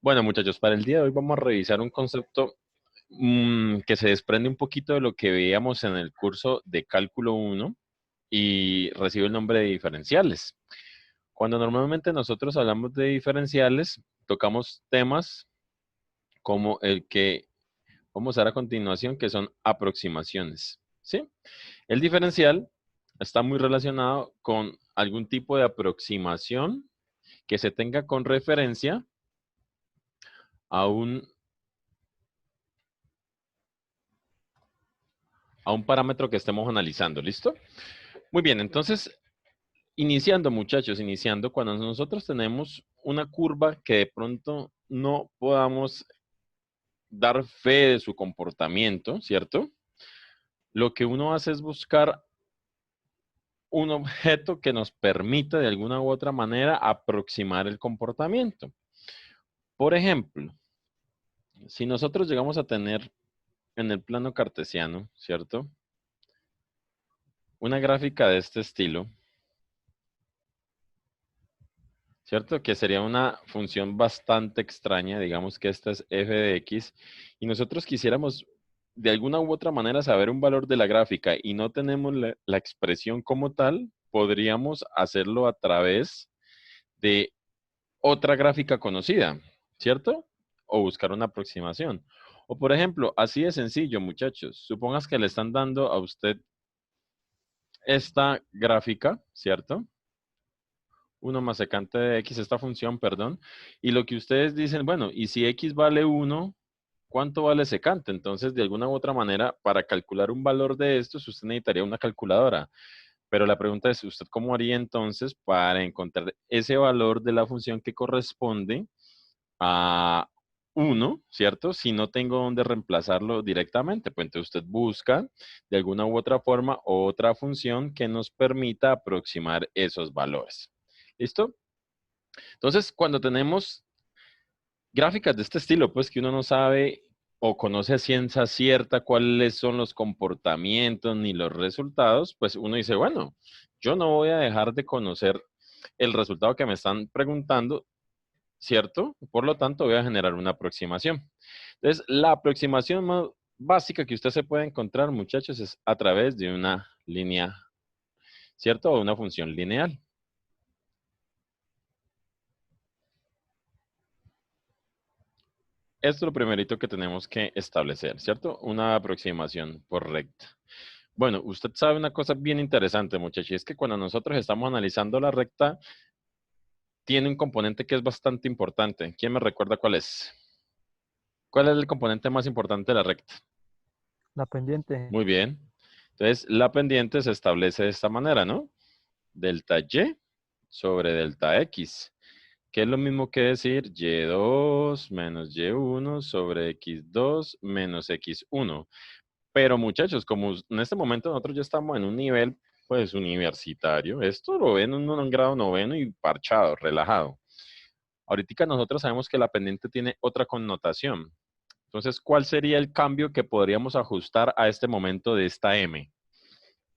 Bueno, muchachos, para el día de hoy vamos a revisar un concepto que se desprende un poquito de lo que veíamos en el curso de Cálculo 1 y recibe el nombre de diferenciales. Cuando normalmente nosotros hablamos de diferenciales, tocamos temas como el que vamos a ver a continuación, que son aproximaciones, ¿sí? El diferencial está muy relacionado con algún tipo de aproximación que se tenga con referencia a un parámetro que estemos analizando, ¿listo? Muy bien, entonces, iniciando muchachos, iniciando, cuando nosotros tenemos una curva que de pronto no podamos dar fe de su comportamiento, ¿cierto? Lo que uno hace es buscar un objeto que nos permita de alguna u otra manera aproximar el comportamiento. Por ejemplo, si nosotros llegamos a tener en el plano cartesiano, ¿cierto? Una gráfica de este estilo, ¿cierto? Que sería una función bastante extraña, digamos que esta es f de x, y nosotros quisiéramos de alguna u otra manera saber un valor de la gráfica y no tenemos la expresión como tal, podríamos hacerlo a través de otra gráfica conocida, ¿cierto? O buscar una aproximación. O por ejemplo, así de sencillo, muchachos, supongas que le están dando a usted esta gráfica, ¿cierto? 1 más secante de x, esta función, perdón, y lo que ustedes dicen, bueno, y si x vale 1, ¿cuánto vale secante? Entonces, de alguna u otra manera, para calcular un valor de estos, usted necesitaría una calculadora. Pero la pregunta es, ¿usted cómo haría entonces para encontrar ese valor de la función que corresponde a 1, ¿cierto? Si no tengo dónde reemplazarlo directamente, pues entonces usted busca de alguna u otra forma otra función que nos permita aproximar esos valores. ¿Listo? Entonces, cuando tenemos gráficas de este estilo, pues que uno no sabe o conoce a ciencia cierta cuáles son los comportamientos ni los resultados, pues uno dice, bueno, yo no voy a dejar de conocer el resultado que me están preguntando, ¿cierto? Por lo tanto, voy a generar una aproximación. Entonces, la aproximación más básica que usted se puede encontrar, muchachos, es a través de una línea, ¿cierto? O una función lineal. Esto es lo primerito que tenemos que establecer, ¿cierto? Una aproximación correcta. Bueno, usted sabe una cosa bien interesante, muchachos, y es que cuando nosotros estamos analizando la recta, tiene un componente que es bastante importante. ¿Quién me recuerda cuál es? ¿Cuál es el componente más importante de la recta? La pendiente. Muy bien. Entonces, la pendiente se establece de esta manera, ¿no? Delta Y sobre delta X, que es lo mismo que decir Y2 menos Y1 sobre X2 menos X1. Pero muchachos, como en este momento nosotros ya estamos en un nivel, pues, universitario, esto lo ven en un grado noveno y parchado, relajado. Ahorita nosotros sabemos que la pendiente tiene otra connotación. Entonces, ¿cuál sería el cambio que podríamos ajustar a este momento de esta M?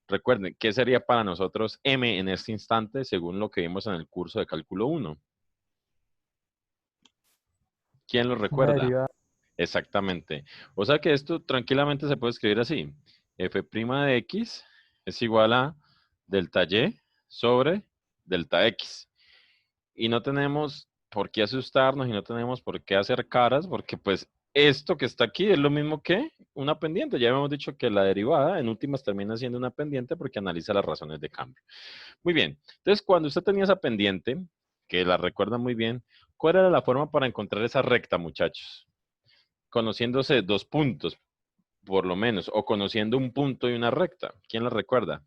Recuerden, ¿qué sería para nosotros M en este instante según lo que vimos en el curso de cálculo 1? ¿Quién lo Una recuerda? derivada. Exactamente. O sea que esto tranquilamente se puede escribir así. F' de X es igual a delta Y sobre delta X. Y no tenemos por qué asustarnos y no tenemos por qué hacer caras, porque pues esto que está aquí es lo mismo que una pendiente. Ya hemos dicho que la derivada en últimas termina siendo una pendiente porque analiza las razones de cambio. Muy bien. Entonces, cuando usted tenía esa pendiente, que la recuerda muy bien, ¿cuál era la forma para encontrar esa recta, muchachos? Conociéndose dos puntos, por lo menos, o conociendo un punto y una recta. ¿Quién la recuerda?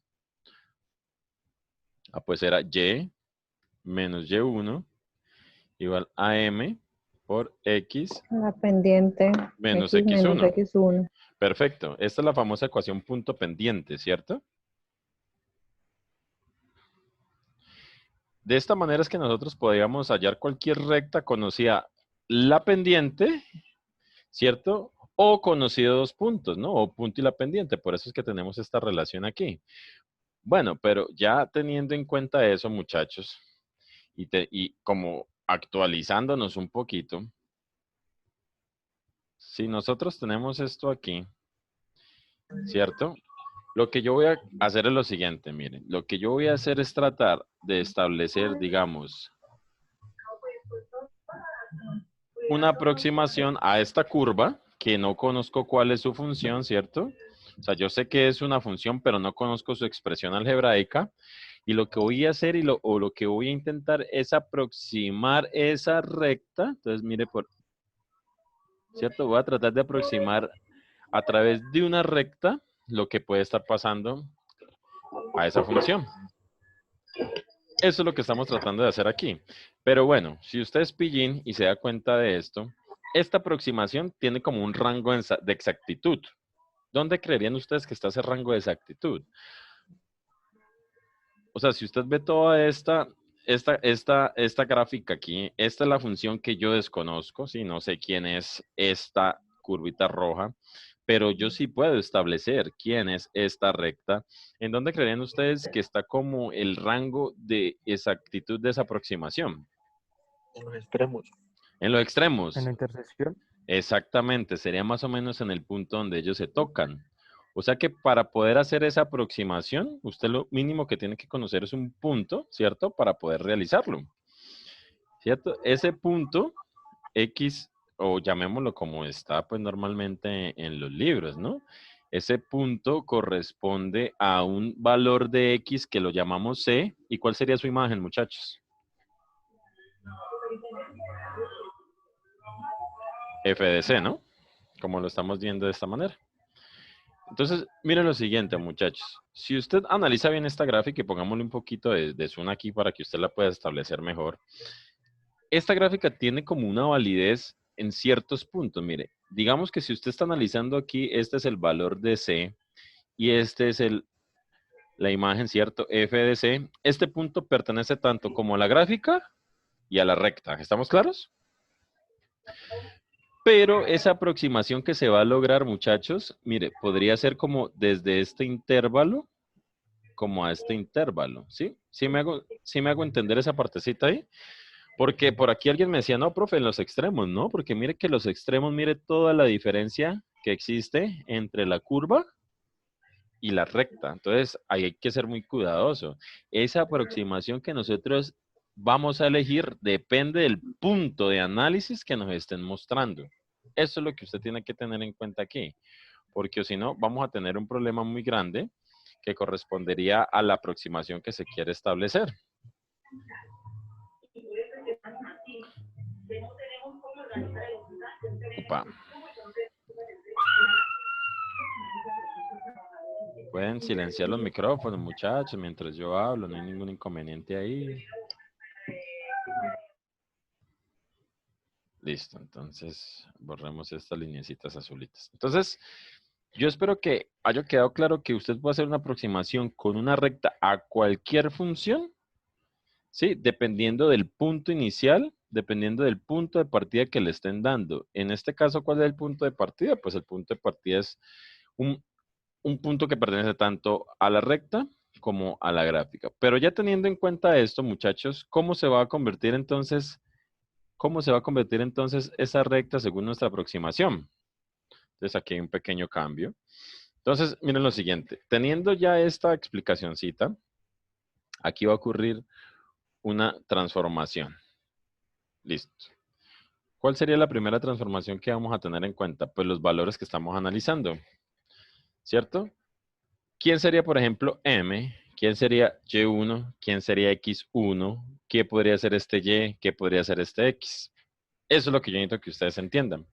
Ah, pues era Y menos Y1 igual a M por X La pendiente menos x menos X1. x1. Perfecto. Esta es la famosa ecuación punto pendiente, ¿cierto? De esta manera es que nosotros podríamos hallar cualquier recta conocida la pendiente, ¿cierto? O conocido dos puntos, ¿no? O punto y la pendiente. Por eso es que tenemos esta relación aquí. Bueno, pero ya teniendo en cuenta eso, muchachos, y como actualizándonos un poquito, si nosotros tenemos esto aquí, ¿cierto? Lo que yo voy a hacer es lo siguiente, miren. Lo que yo voy a hacer es tratar de establecer, digamos, una aproximación a esta curva, que no conozco cuál es su función, ¿cierto? O sea, yo sé que es una función, pero no conozco su expresión algebraica. Y lo que voy a hacer o lo que voy a intentar es aproximar esa recta. Entonces, mire, ¿cierto? Voy a tratar de aproximar a través de una recta lo que puede estar pasando a esa función. Eso es lo que estamos tratando de hacer aquí. Pero bueno, si usted es pillín y se da cuenta de esto, esta aproximación tiene como un rango de exactitud. ¿Dónde creerían ustedes que está ese rango de exactitud? O sea, si usted ve toda esta gráfica aquí, esta es la función que yo desconozco, ¿sí? No sé quién es esta curvita roja, pero yo sí puedo establecer quién es esta recta. ¿En dónde creerían ustedes que está como el rango de exactitud de esa aproximación? En los extremos. En los extremos. En la intersección. Exactamente, sería más o menos en el punto donde ellos se tocan. O sea que para poder hacer esa aproximación, usted lo mínimo que tiene que conocer es un punto, ¿cierto? Para poder realizarlo. ¿Cierto? Ese punto X, o llamémoslo como está pues normalmente en los libros, ¿no? Ese punto corresponde a un valor de X que lo llamamos C. ¿Y cuál sería su imagen, muchachos? F de C, ¿no? Como lo estamos viendo de esta manera. Entonces, miren lo siguiente, muchachos. Si usted analiza bien esta gráfica y pongámosle un poquito de zoom aquí para que usted la pueda establecer mejor. Esta gráfica tiene como una validez en ciertos puntos. Mire, digamos que si usted está analizando aquí, este es el valor de C y este es la imagen, ¿cierto? F de C. Este punto pertenece tanto como a la gráfica y a la recta. ¿Estamos claros? Pero esa aproximación que se va a lograr, muchachos, mire, podría ser como desde este intervalo, como a este intervalo, ¿sí? ¿Sí me hago entender esa partecita ahí? Porque por aquí alguien me decía, no, profe, en los extremos, ¿no? Porque mire que los extremos, mire toda la diferencia que existe entre la curva y la recta. Entonces, ahí hay que ser muy cuidadoso. Esa aproximación que nosotros vamos a elegir depende del punto de análisis que nos estén mostrando. Eso es lo que usted tiene que tener en cuenta aquí, porque si no, vamos a tener un problema muy grande que correspondería a la aproximación que se quiere establecer. Upa. Pueden silenciar los micrófonos, muchachos, mientras yo hablo, no hay ningún inconveniente ahí. Listo, entonces borremos estas lineecitas azulitas. Entonces, yo espero que haya quedado claro que usted puede hacer una aproximación con una recta a cualquier función, ¿sí? Dependiendo del punto inicial, dependiendo del punto de partida que le estén dando. En este caso, ¿cuál es el punto de partida? Pues el punto de partida es un punto que pertenece tanto a la recta como a la gráfica. Pero ya teniendo en cuenta esto, muchachos, ¿cómo se va a convertir entonces esa recta según nuestra aproximación? Entonces aquí hay un pequeño cambio. Entonces, miren lo siguiente. Teniendo ya esta explicacioncita, aquí va a ocurrir una transformación. Listo. ¿Cuál sería la primera transformación que vamos a tener en cuenta? Pues los valores que estamos analizando, ¿cierto? ¿Quién sería, por ejemplo, M? ¿Quién sería Y1? ¿Quién sería X1? ¿Qué podría ser este Y? ¿Qué podría ser este X? Eso es lo que yo necesito que ustedes entiendan.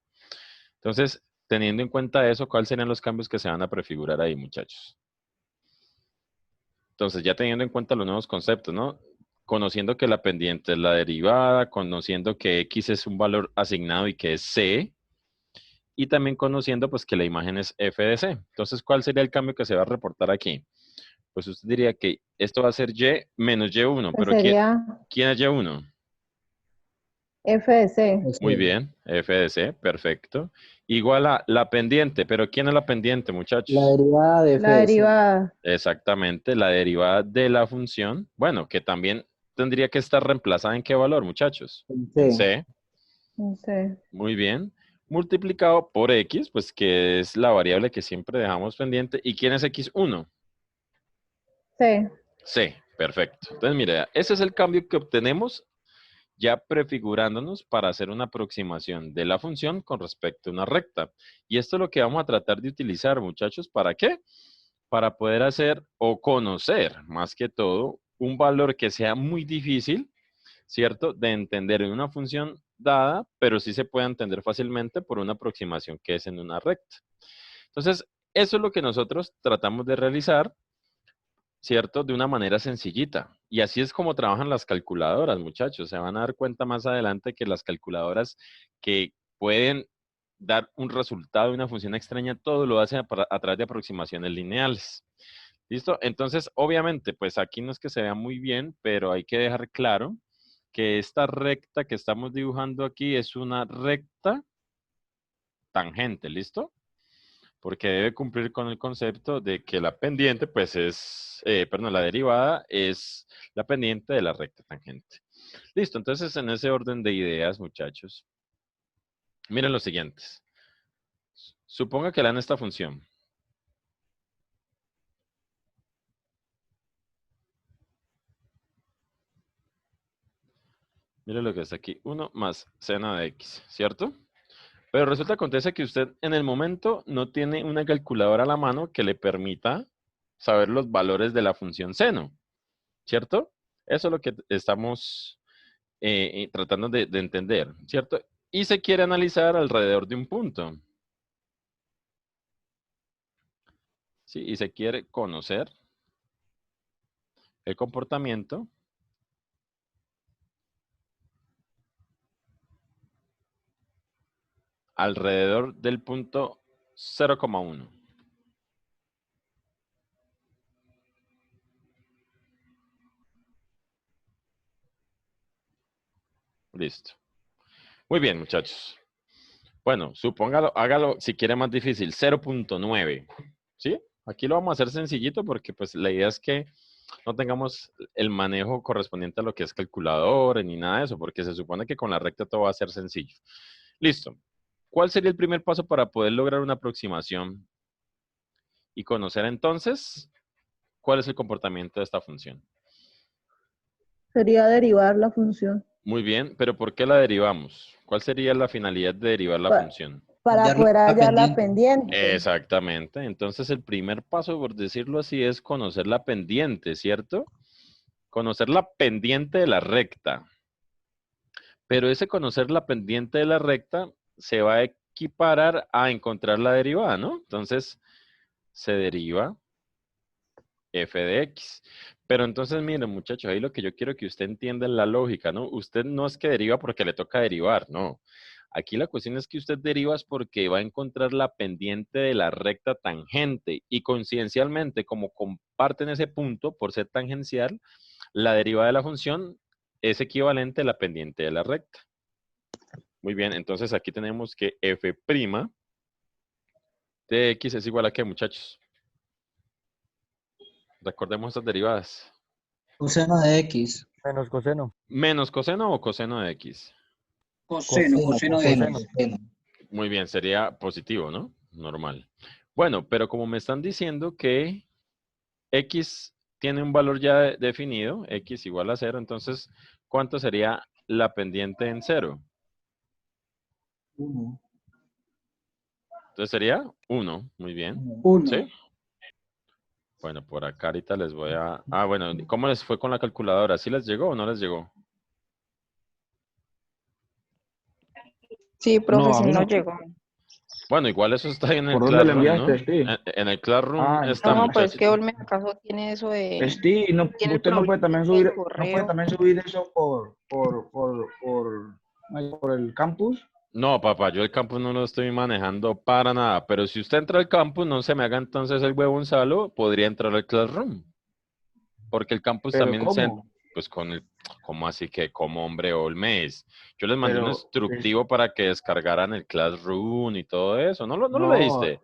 Entonces, teniendo en cuenta eso, ¿cuáles serían los cambios que se van a prefigurar ahí, muchachos? Entonces, ya teniendo en cuenta los nuevos conceptos, ¿no? Conociendo que la pendiente es la derivada, conociendo que X es un valor asignado y que es C, y también conociendo pues que la imagen es F de C. Entonces, ¿cuál sería el cambio que se va a reportar aquí? Pues usted diría que esto va a ser Y menos Y1, pero ¿quién es Y1? F de C. Muy bien, F de C, perfecto. Igual a la pendiente, pero ¿quién es la pendiente, muchachos? La derivada de F La de C. derivada. Exactamente, la derivada de la función. Bueno, que también tendría que estar reemplazada ¿en qué valor, muchachos? En En C. C. En C. Muy bien. multiplicado por X, pues que es la variable que siempre dejamos pendiente. ¿Y quién es X1? C. C, perfecto. Entonces, mire, ese es el cambio que obtenemos ya prefigurándonos para hacer una aproximación de la función con respecto a una recta. Y esto es lo que vamos a tratar de utilizar, muchachos. ¿Para qué? Para poder hacer o conocer, más que todo, un valor que sea muy difícil, ¿cierto?, de entender en una función dada, pero sí se puede entender fácilmente por una aproximación que es en una recta. Entonces, eso es lo que nosotros tratamos de realizar, ¿cierto? De una manera sencillita. Y así es como trabajan las calculadoras, muchachos. Se van a dar cuenta más adelante que las calculadoras que pueden dar un resultado de una función extraña, todo lo hacen a través de aproximaciones lineales. ¿Listo? Entonces, obviamente, pues aquí no es que se vea muy bien, pero hay que dejar claro que esta recta que estamos dibujando aquí es una recta tangente, ¿listo? Porque debe cumplir con el concepto de que la pendiente, pues es, perdón, la derivada es la pendiente de la recta tangente. Listo, entonces en ese orden de ideas, muchachos, miren los siguientes. Suponga que le dan esta función. Miren lo que está aquí, 1 más seno de x, ¿cierto? Pero resulta, acontece que usted en el momento no tiene una calculadora a la mano que le permita saber los valores de la función seno, ¿cierto? Eso es lo que estamos tratando de entender, ¿cierto? Y se quiere analizar alrededor de un punto. ¿Sí? Y se quiere conocer el comportamiento alrededor del punto 0,1. Listo. Muy bien, muchachos. Bueno, supóngalo, hágalo si quiere más difícil, 0,9. ¿Sí? Aquí lo vamos a hacer sencillito porque pues la idea es que no tengamos el manejo correspondiente a lo que es calculador ni nada de eso, porque se supone que con la recta todo va a ser sencillo. Listo. ¿Cuál sería el primer paso para poder lograr una aproximación y conocer entonces cuál es el comportamiento de esta función? Sería derivar la función. Muy bien, pero ¿por qué la derivamos? ¿Cuál sería la finalidad de derivar la Pa- función? para Hallar poder la hallar la pendiente. pendiente. Exactamente. Entonces el primer paso, por decirlo así, es conocer la pendiente, ¿cierto? Conocer la pendiente de la recta. Pero ese conocer la pendiente de la recta se va a equiparar a encontrar la derivada, ¿no? Entonces se deriva f de x. Pero entonces, miren, muchachos, ahí lo que yo quiero que usted entienda es la lógica, ¿no? Usted no es que deriva porque le toca derivar, no. Aquí la cuestión es que usted deriva es porque va a encontrar la pendiente de la recta tangente y coincidencialmente, como comparten ese punto por ser tangencial, la derivada de la función es equivalente a la pendiente de la recta. Muy bien, entonces aquí tenemos que f' de x es igual a ¿qué, muchachos? Recordemos estas derivadas. Coseno de X. Menos coseno. ¿Menos coseno o coseno de x? Coseno de Coseno. X. Muy bien, sería positivo, ¿no? Normal. Bueno, pero como me están diciendo que x tiene un valor ya definido, x igual a 0, entonces, ¿cuánto sería la pendiente en 0? 1. Entonces sería 1, muy bien. 1. ¿Sí? Bueno, por acá ahorita les voy a... Ah, bueno, ¿cómo les fue con la calculadora? ¿Sí les llegó o no les llegó? Sí, profe, No, a sí mí no no. llegó. Bueno, igual eso está ahí en el ¿Por dónde le Classroom, ¿no? enviaste, Steve? En el Classroom Ah, en está, No, pues chat. es que muchachos. Olmen acaso tiene eso de... Steve, no, Tiene el usted no puede también problema del subir, no puede correo. también subir eso por el campus. No, papá, yo el campus no lo estoy manejando para nada, pero si usted entra al campus, no se me haga entonces el huevo Gonzalo, podría entrar al Classroom. Porque el campus Pero también se, ¿cómo? pues con el, ¿cómo así que como hombre Olmes? Yo les mandé un Pero instructivo para que descargaran el Classroom y todo eso. ¿No lo no, leíste?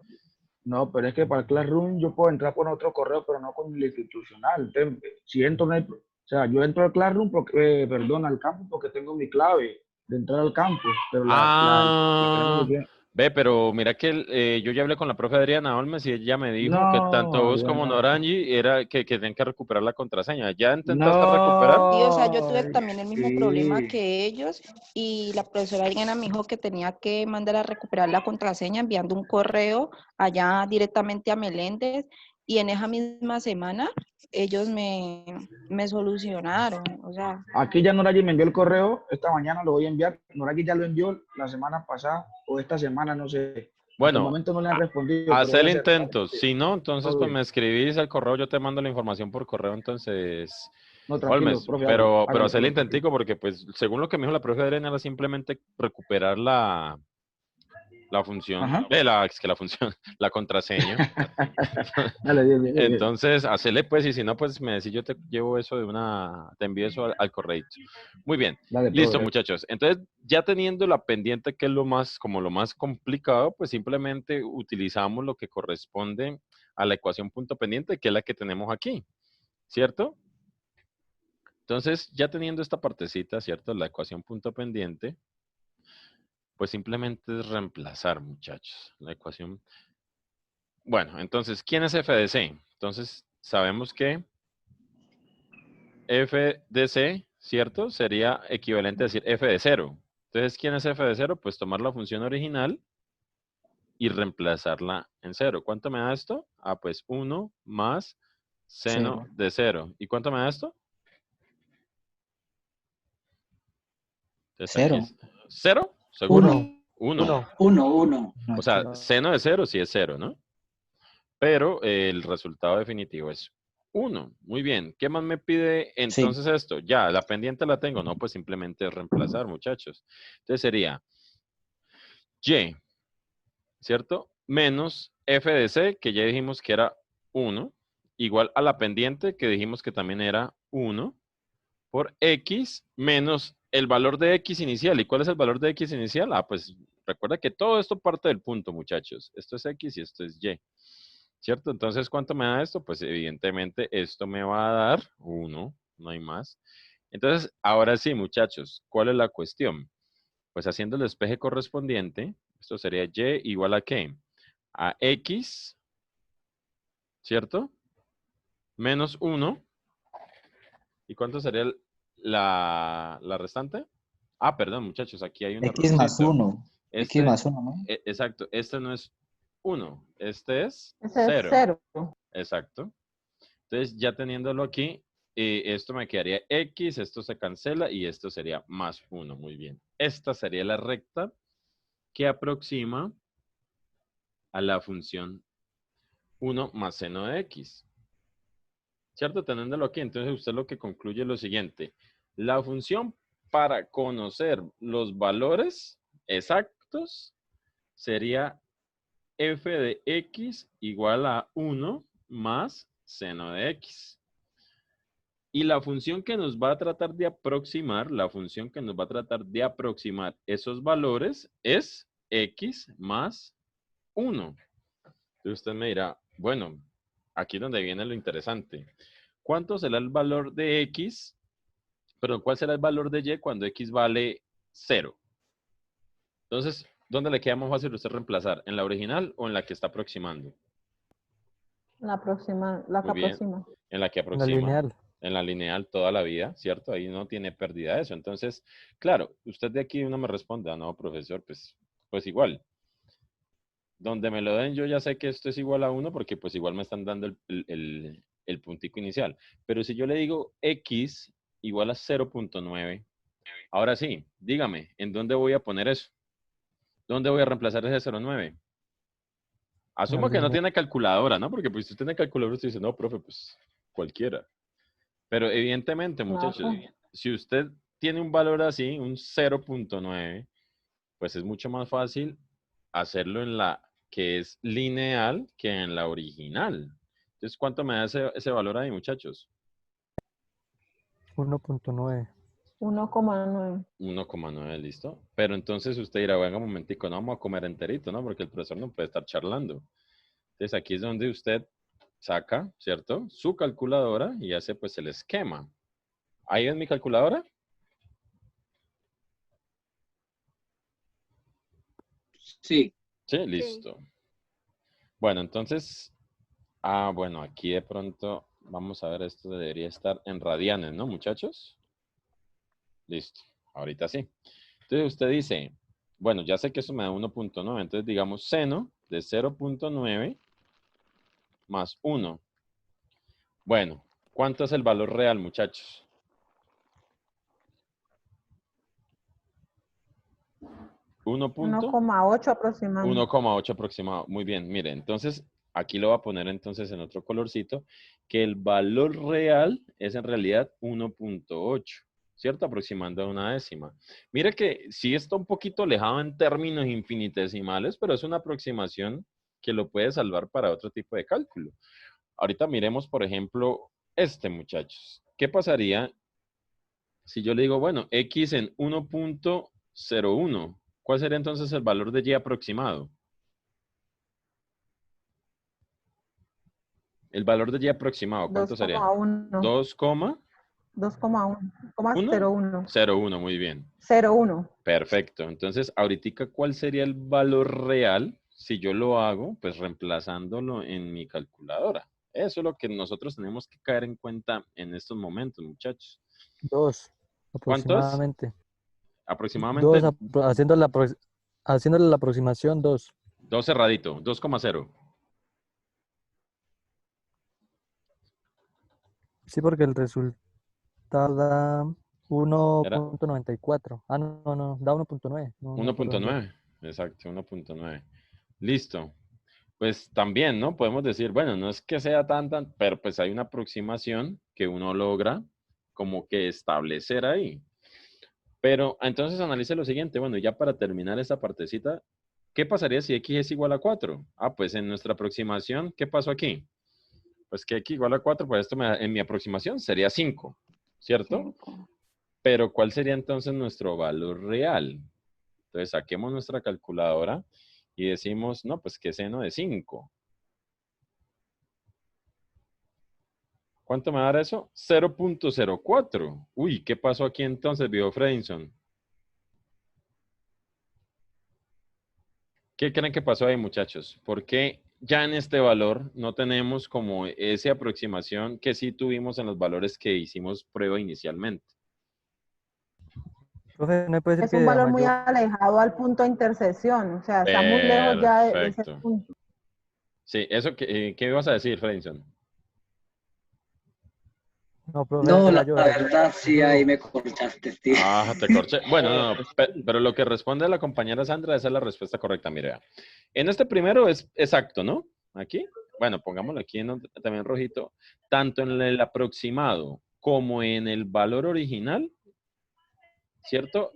no, pero es que para el Classroom yo puedo entrar por otro correo, pero no con el institucional. Entonces, si entro en el, o sea, yo entro al Classroom porque, perdón, al campus porque tengo mi clave. de entrar al campo, pero Ah, ve, pero mira que yo ya hablé con la profe Adriana Olmes y ella me dijo que tanto No, vos como Adriana, Norangi era que tienen que recuperar la contraseña. ¿Ya intentaste recuperar? Sí, o sea, yo no, tuve también el mismo problema sí, que ellos y la profesora Adriana me dijo que tenía que mandar a recuperar la contraseña enviando un correo allá directamente a Meléndez y en esa misma semana ellos me solucionaron, o sea, aquí ya Noragui me envió el correo, esta mañana lo voy a enviar, Noragui ya lo envió la semana pasada o esta semana, no sé, hasta el Bueno, momento no le han respondido, pero haz voy el a hacer, intento. Si no, entonces todo pues bien. me escribís al correo, yo te mando la información por correo, entonces, No, tranquilo, Olmes, profe, pero hágale, haz el profe, tranquilo. intentico porque pues según lo que me dijo la profe Adriana era simplemente recuperar la función, Ajá, es que la función, la contraseña. dale, bien, bien, bien. Entonces, hacele pues, y si no, pues me decís, yo te llevo eso te envío eso al correo. Muy bien, Dale, listo profe. muchachos. Entonces, ya teniendo la pendiente, que es como lo más complicado, pues simplemente utilizamos lo que corresponde a la ecuación punto pendiente, que es la que tenemos aquí, ¿cierto? Entonces, ya teniendo esta partecita, ¿cierto? La ecuación punto pendiente, pues simplemente es reemplazar, muchachos, la ecuación. Bueno, entonces, ¿quién es f de c? Entonces, sabemos que f de c, ¿cierto? Sería equivalente a decir f de 0. Entonces, ¿quién es f de 0? Pues tomar la función original y reemplazarla en 0. ¿Cuánto me da esto? Ah, pues 1 más seno Cero. de 0. ¿Y cuánto me da esto? Entonces aquí Cero. es 0, ¿seguro? Uno. 1. 1. 1. Uno. O No, sea, cero. seno de 0 sí es 0, ¿no? Pero el resultado definitivo es 1. Muy bien. ¿Qué más me pide Sí. entonces esto? Ya, la pendiente la tengo. No, pues simplemente reemplazar, muchachos. Entonces sería y, ¿cierto? Menos f de c, que ya dijimos que era 1, igual a la pendiente, que dijimos que también era 1, por x menos el valor de x inicial. ¿Y cuál es el valor de x inicial? Ah, pues recuerda que todo esto parte del punto, muchachos. Esto es x y esto es y. ¿Cierto? Entonces, ¿cuánto me da esto? Pues evidentemente esto me va a dar 1, no hay más. Entonces, ahora sí, muchachos, ¿cuál es la cuestión? Pues haciendo el despeje correspondiente, esto sería y igual a ¿qué? A x, ¿cierto? Menos 1. ¿Y cuánto sería la restante? Ah, perdón, muchachos, aquí hay un X más errorcito. 1. X Este, más 1, ¿no? exacto, este no es 1, este es Ese es 0. 0. Exacto. Entonces, ya teniéndolo aquí, esto me quedaría x, esto se cancela y esto sería más 1. Muy bien. Esta sería la recta que aproxima a la función 1 más seno de x. ¿Cierto? Teniéndolo aquí, entonces usted lo que concluye es lo siguiente. La función para conocer los valores exactos sería f de x igual a 1 más seno de x. Y la función que nos va a tratar de aproximar, la función que nos va a tratar de aproximar esos valores es x más 1. Entonces usted me dirá, bueno, aquí es donde viene lo interesante. ¿Cuánto será el valor de x? Perdón, ¿cuál será el valor de y cuando x vale 0? Entonces, ¿dónde le queda más fácil a usted reemplazar? ¿En la original o en la que está aproximando? La que Muy bien, aproxima. en la que La aproxima, lineal. en la lineal toda la vida, ¿cierto? Ahí no tiene pérdida eso. Entonces, claro, usted de aquí uno me responde, ah, no, profesor, pues igual. Donde me lo den, yo ya sé que esto es igual a 1 porque pues igual me están dando el puntico inicial. Pero si yo le digo x igual a 0.9, ahora sí, dígame, ¿en dónde voy a poner eso? ¿Dónde voy a reemplazar ese 0.9? La Asumo que no lineal. tiene calculadora, ¿no? Porque pues si usted tiene calculadora, usted dice, no, profe, pues cualquiera. Pero evidentemente, muchachos, Claro. si usted tiene un valor así, un 0.9, pues es mucho más fácil hacerlo en la que es lineal que en la original. Entonces, ¿cuánto me da ese valor ahí, muchachos? 1.9. 1,9. 1,9, ¿listo? Pero entonces usted dirá, venga un momentico, no vamos a comer enterito, ¿no? Porque el profesor no puede estar charlando. Entonces, aquí es donde usted saca, ¿cierto? Su calculadora y hace pues el esquema. ¿Ahí es mi calculadora? Sí. Sí, listo. Bueno, entonces, bueno, aquí de pronto, vamos a ver, esto debería estar en radianes, ¿no, muchachos? Listo, ahorita sí. Entonces usted dice, bueno, ya sé que eso me da 1.9, entonces digamos seno de 0.9 más 1. Bueno, ¿cuánto es el valor real, muchachos? 1,8 aproximadamente. 1,8 aproximado. Muy bien, mire, entonces aquí lo voy a poner entonces en otro colorcito, que el valor real es en realidad 1.8, ¿cierto? Aproximando a una décima. Mire que sí está un poquito alejado en términos infinitesimales, pero es una aproximación que lo puede salvar para otro tipo de cálculo. Ahorita miremos, por ejemplo, este, muchachos. ¿Qué pasaría si yo le digo, bueno, x en 1.01? ¿Cuál sería entonces el valor de y aproximado? El valor de y aproximado, ¿cuánto sería? 2,1. 2,1. 2,1. 0,1, muy bien. 0,1. Perfecto. Entonces, ahorita, ¿cuál sería el valor real si yo lo hago, pues reemplazándolo en mi calculadora? Eso es lo que nosotros tenemos que caer en cuenta en estos momentos, muchachos. 2 ¿Cuántos? aproximadamente. Aproximadamente Haciéndole la aproximación 2. 2 cerradito, 2,0. Sí, porque el resultado da Era 1.94. Ah, no, da 1.9. No me acuerdo bien. 1.9. Exacto, 1.9. Listo. Pues también, ¿no? Podemos decir, bueno, no es que sea tan, pero pues hay una aproximación que uno logra como que establecer ahí. Pero entonces analice lo siguiente, bueno, ya para terminar esta partecita, ¿qué pasaría si x es igual a 4? Ah, pues en nuestra aproximación, ¿qué pasó aquí? Pues que x igual a 4, pues esto en mi aproximación sería 5, ¿cierto? 5. Pero ¿cuál sería entonces nuestro valor real? Entonces saquemos nuestra calculadora y decimos, no, pues que seno de 5. ¿Cuánto me va a dar eso? 0.04. Uy, ¿qué pasó aquí entonces, Bio Fredinson? ¿Qué creen que pasó ahí, muchachos? ¿Por qué ya en este valor no tenemos como esa aproximación que sí tuvimos en los valores que hicimos prueba inicialmente? Profe, ¿no puede ser Es un que a valor muy mayor... alejado al punto de intersección. O sea, está muy lejos ya de ese Perfecto. punto. Sí, eso, ¿qué ibas a decir, Fredinson? No, profe, No, de la mayor. verdad sí, ahí me cortaste, tío. Ah, te corché. Bueno, no, pero lo que responde la compañera Sandra, esa es la respuesta correcta, mire. Vea. En este primero es exacto, ¿no? Aquí. Bueno, pongámoslo aquí también rojito. Tanto en el aproximado como en el valor original, ¿cierto?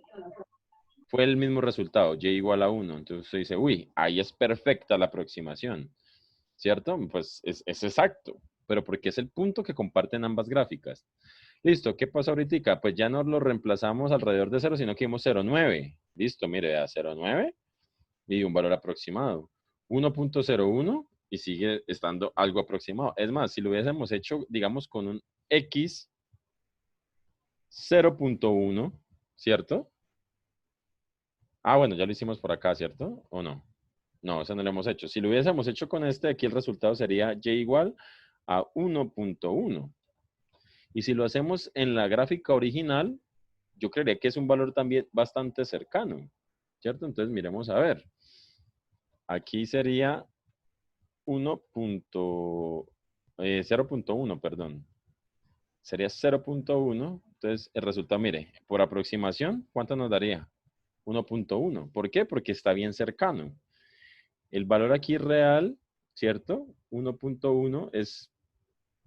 Fue el mismo resultado, y igual a 1. Entonces usted dice, uy, ahí es perfecta la aproximación, ¿cierto? Pues es exacto, pero porque es el punto que comparten ambas gráficas. Listo, ¿qué pasa ahorita? Pues ya no lo reemplazamos alrededor de 0, sino que dimos 0,9. Listo, mire, a 0,9 y un valor aproximado. 1.01 y sigue estando algo aproximado. Es más, si lo hubiésemos hecho, digamos, con un X 0.1, ¿cierto? Ah, bueno, ya lo hicimos por acá, ¿cierto? ¿O no? No, eso no lo hemos hecho. Si lo hubiésemos hecho con este, aquí el resultado sería y igual a 1.1. Y si lo hacemos en la gráfica original, yo creería que es un valor también bastante cercano, ¿cierto? Entonces miremos a ver. Aquí sería 0.1, perdón. Sería 0.1. Entonces el resultado, mire, por aproximación, ¿cuánto nos daría? 1.1. ¿Por qué? Porque está bien cercano. El valor aquí real, ¿cierto? 1.1 es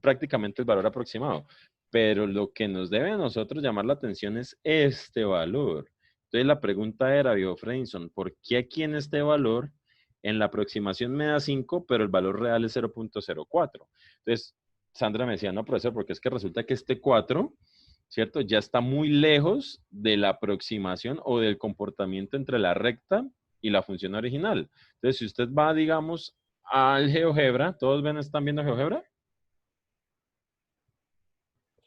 prácticamente el valor aproximado. Pero lo que nos debe a nosotros llamar la atención es este valor. Entonces la pregunta era, Bio Fredinson, ¿por qué aquí en este valor, en la aproximación me da 5, pero el valor real es 0.04? Entonces, Sandra me decía, no, profesor, porque es que resulta que este 4, ¿cierto? Ya está muy lejos de la aproximación o del comportamiento entre la recta y la función original. Entonces, si usted va, digamos, al GeoGebra, ¿todos están viendo GeoGebra?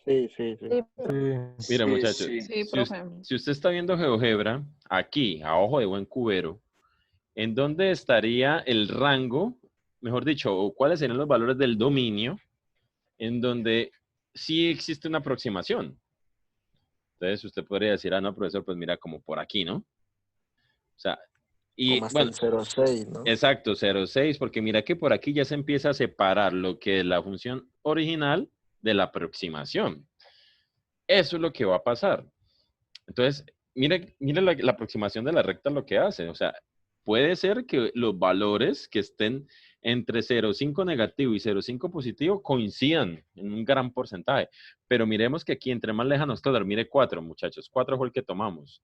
Sí, sí, sí. Sí, Mira, Sí, muchachos, sí. Sí, profe. si usted está viendo GeoGebra, aquí, a ojo de buen cubero, ¿En dónde estaría el rango, mejor dicho, o cuáles serían los valores del dominio en donde sí existe una aproximación? Entonces usted podría decir, ah, no, profesor, pues mira, como por aquí, ¿no? O sea, y Como hasta bueno, el 0,6, ¿no? exacto, 0,6, porque mira que por aquí ya se empieza a separar lo que es la función original de la aproximación. Eso es lo que va a pasar. Entonces, mire la aproximación de la recta lo que hace. O sea, puede ser que los valores que estén entre 0,5 negativo y 0,5 positivo coincidan en un gran porcentaje. Pero miremos que aquí entre más lejanos, claro, mire 4, muchachos. 4 fue el que tomamos.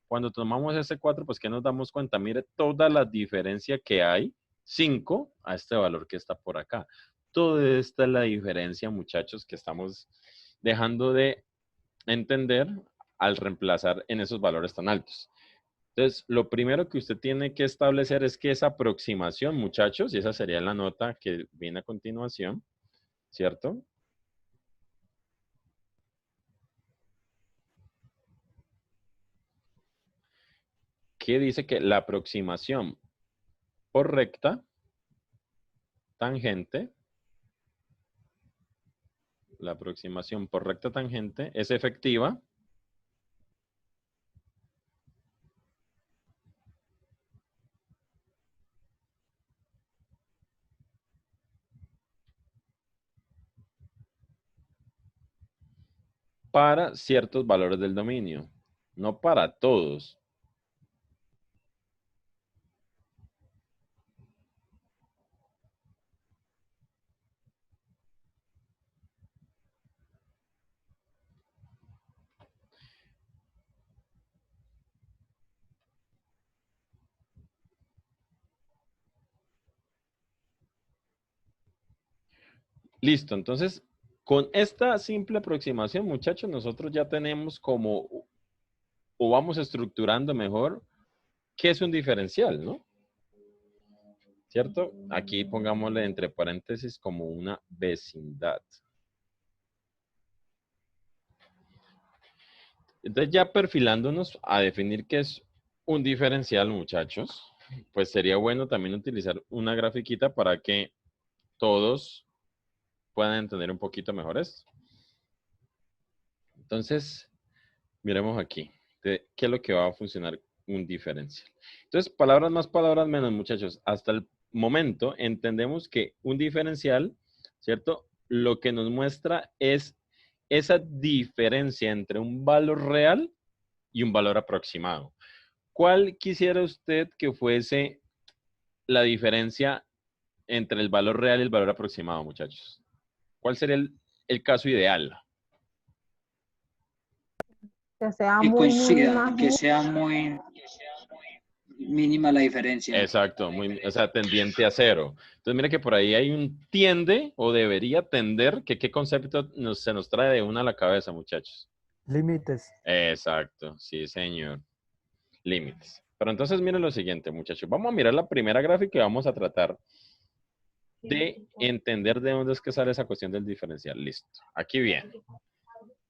Cuando tomamos ese 4, pues ¿qué nos damos cuenta? Mire toda la diferencia que hay, 5 a este valor que está por acá. Toda esta es la diferencia, muchachos, que estamos dejando de entender al reemplazar en esos valores tan altos. Entonces, lo primero que usted tiene que establecer es que esa aproximación, muchachos, y esa sería la nota que viene a continuación, ¿cierto? Que dice que la aproximación por recta tangente, la aproximación por recta tangente es efectiva para ciertos valores del dominio, no para todos. Listo, entonces, con esta simple aproximación, muchachos, nosotros ya tenemos como, o vamos estructurando mejor, qué es un diferencial, ¿no? ¿Cierto? Aquí pongámosle entre paréntesis como una vecindad. Entonces, ya perfilándonos a definir qué es un diferencial, muchachos, pues sería bueno también utilizar una grafiquita para que todos puedan entender un poquito mejor esto. Entonces, miremos aquí, ¿qué es lo que va a funcionar un diferencial? Entonces, palabras más, palabras menos, muchachos. Hasta el momento entendemos que un diferencial, ¿cierto? Lo que nos muestra es esa diferencia entre un valor real y un valor aproximado. ¿Cuál quisiera usted que fuese la diferencia entre el valor real y el valor aproximado, muchachos? ¿Cuál sería el caso ideal? Que sea Y muy coincida, mínima. que sea muy mínima la diferencia. Exacto, o sea, tendiente a cero. Entonces, mira que por ahí hay un tiende o debería tender, que qué concepto se nos trae de una a la cabeza, muchachos. Límites. Exacto, sí, señor. Límites. Pero entonces, miren lo siguiente, muchachos. Vamos a mirar la primera gráfica y vamos a tratar de entender de dónde es que sale esa cuestión del diferencial. Listo. Aquí viene.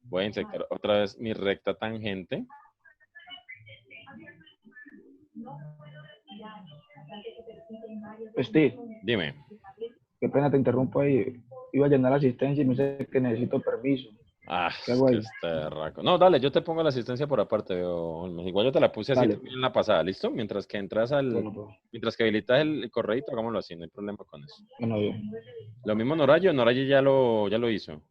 Voy a insertar otra vez mi recta tangente. Steve, Dime. qué pena te interrumpo ahí. Iba a llenar la asistencia y me dice que necesito permiso. Ah, ¿Qué hago que ahí? este raco. No, dale, yo te pongo la asistencia por aparte, Olmos. Igual yo te la puse así Dale, también en la pasada, ¿listo? Mientras que entras bueno, pues, mientras que habilitas el correíto, hagámoslo así, no hay problema con eso. bueno, bien. Lo mismo Norayo ya lo hizo.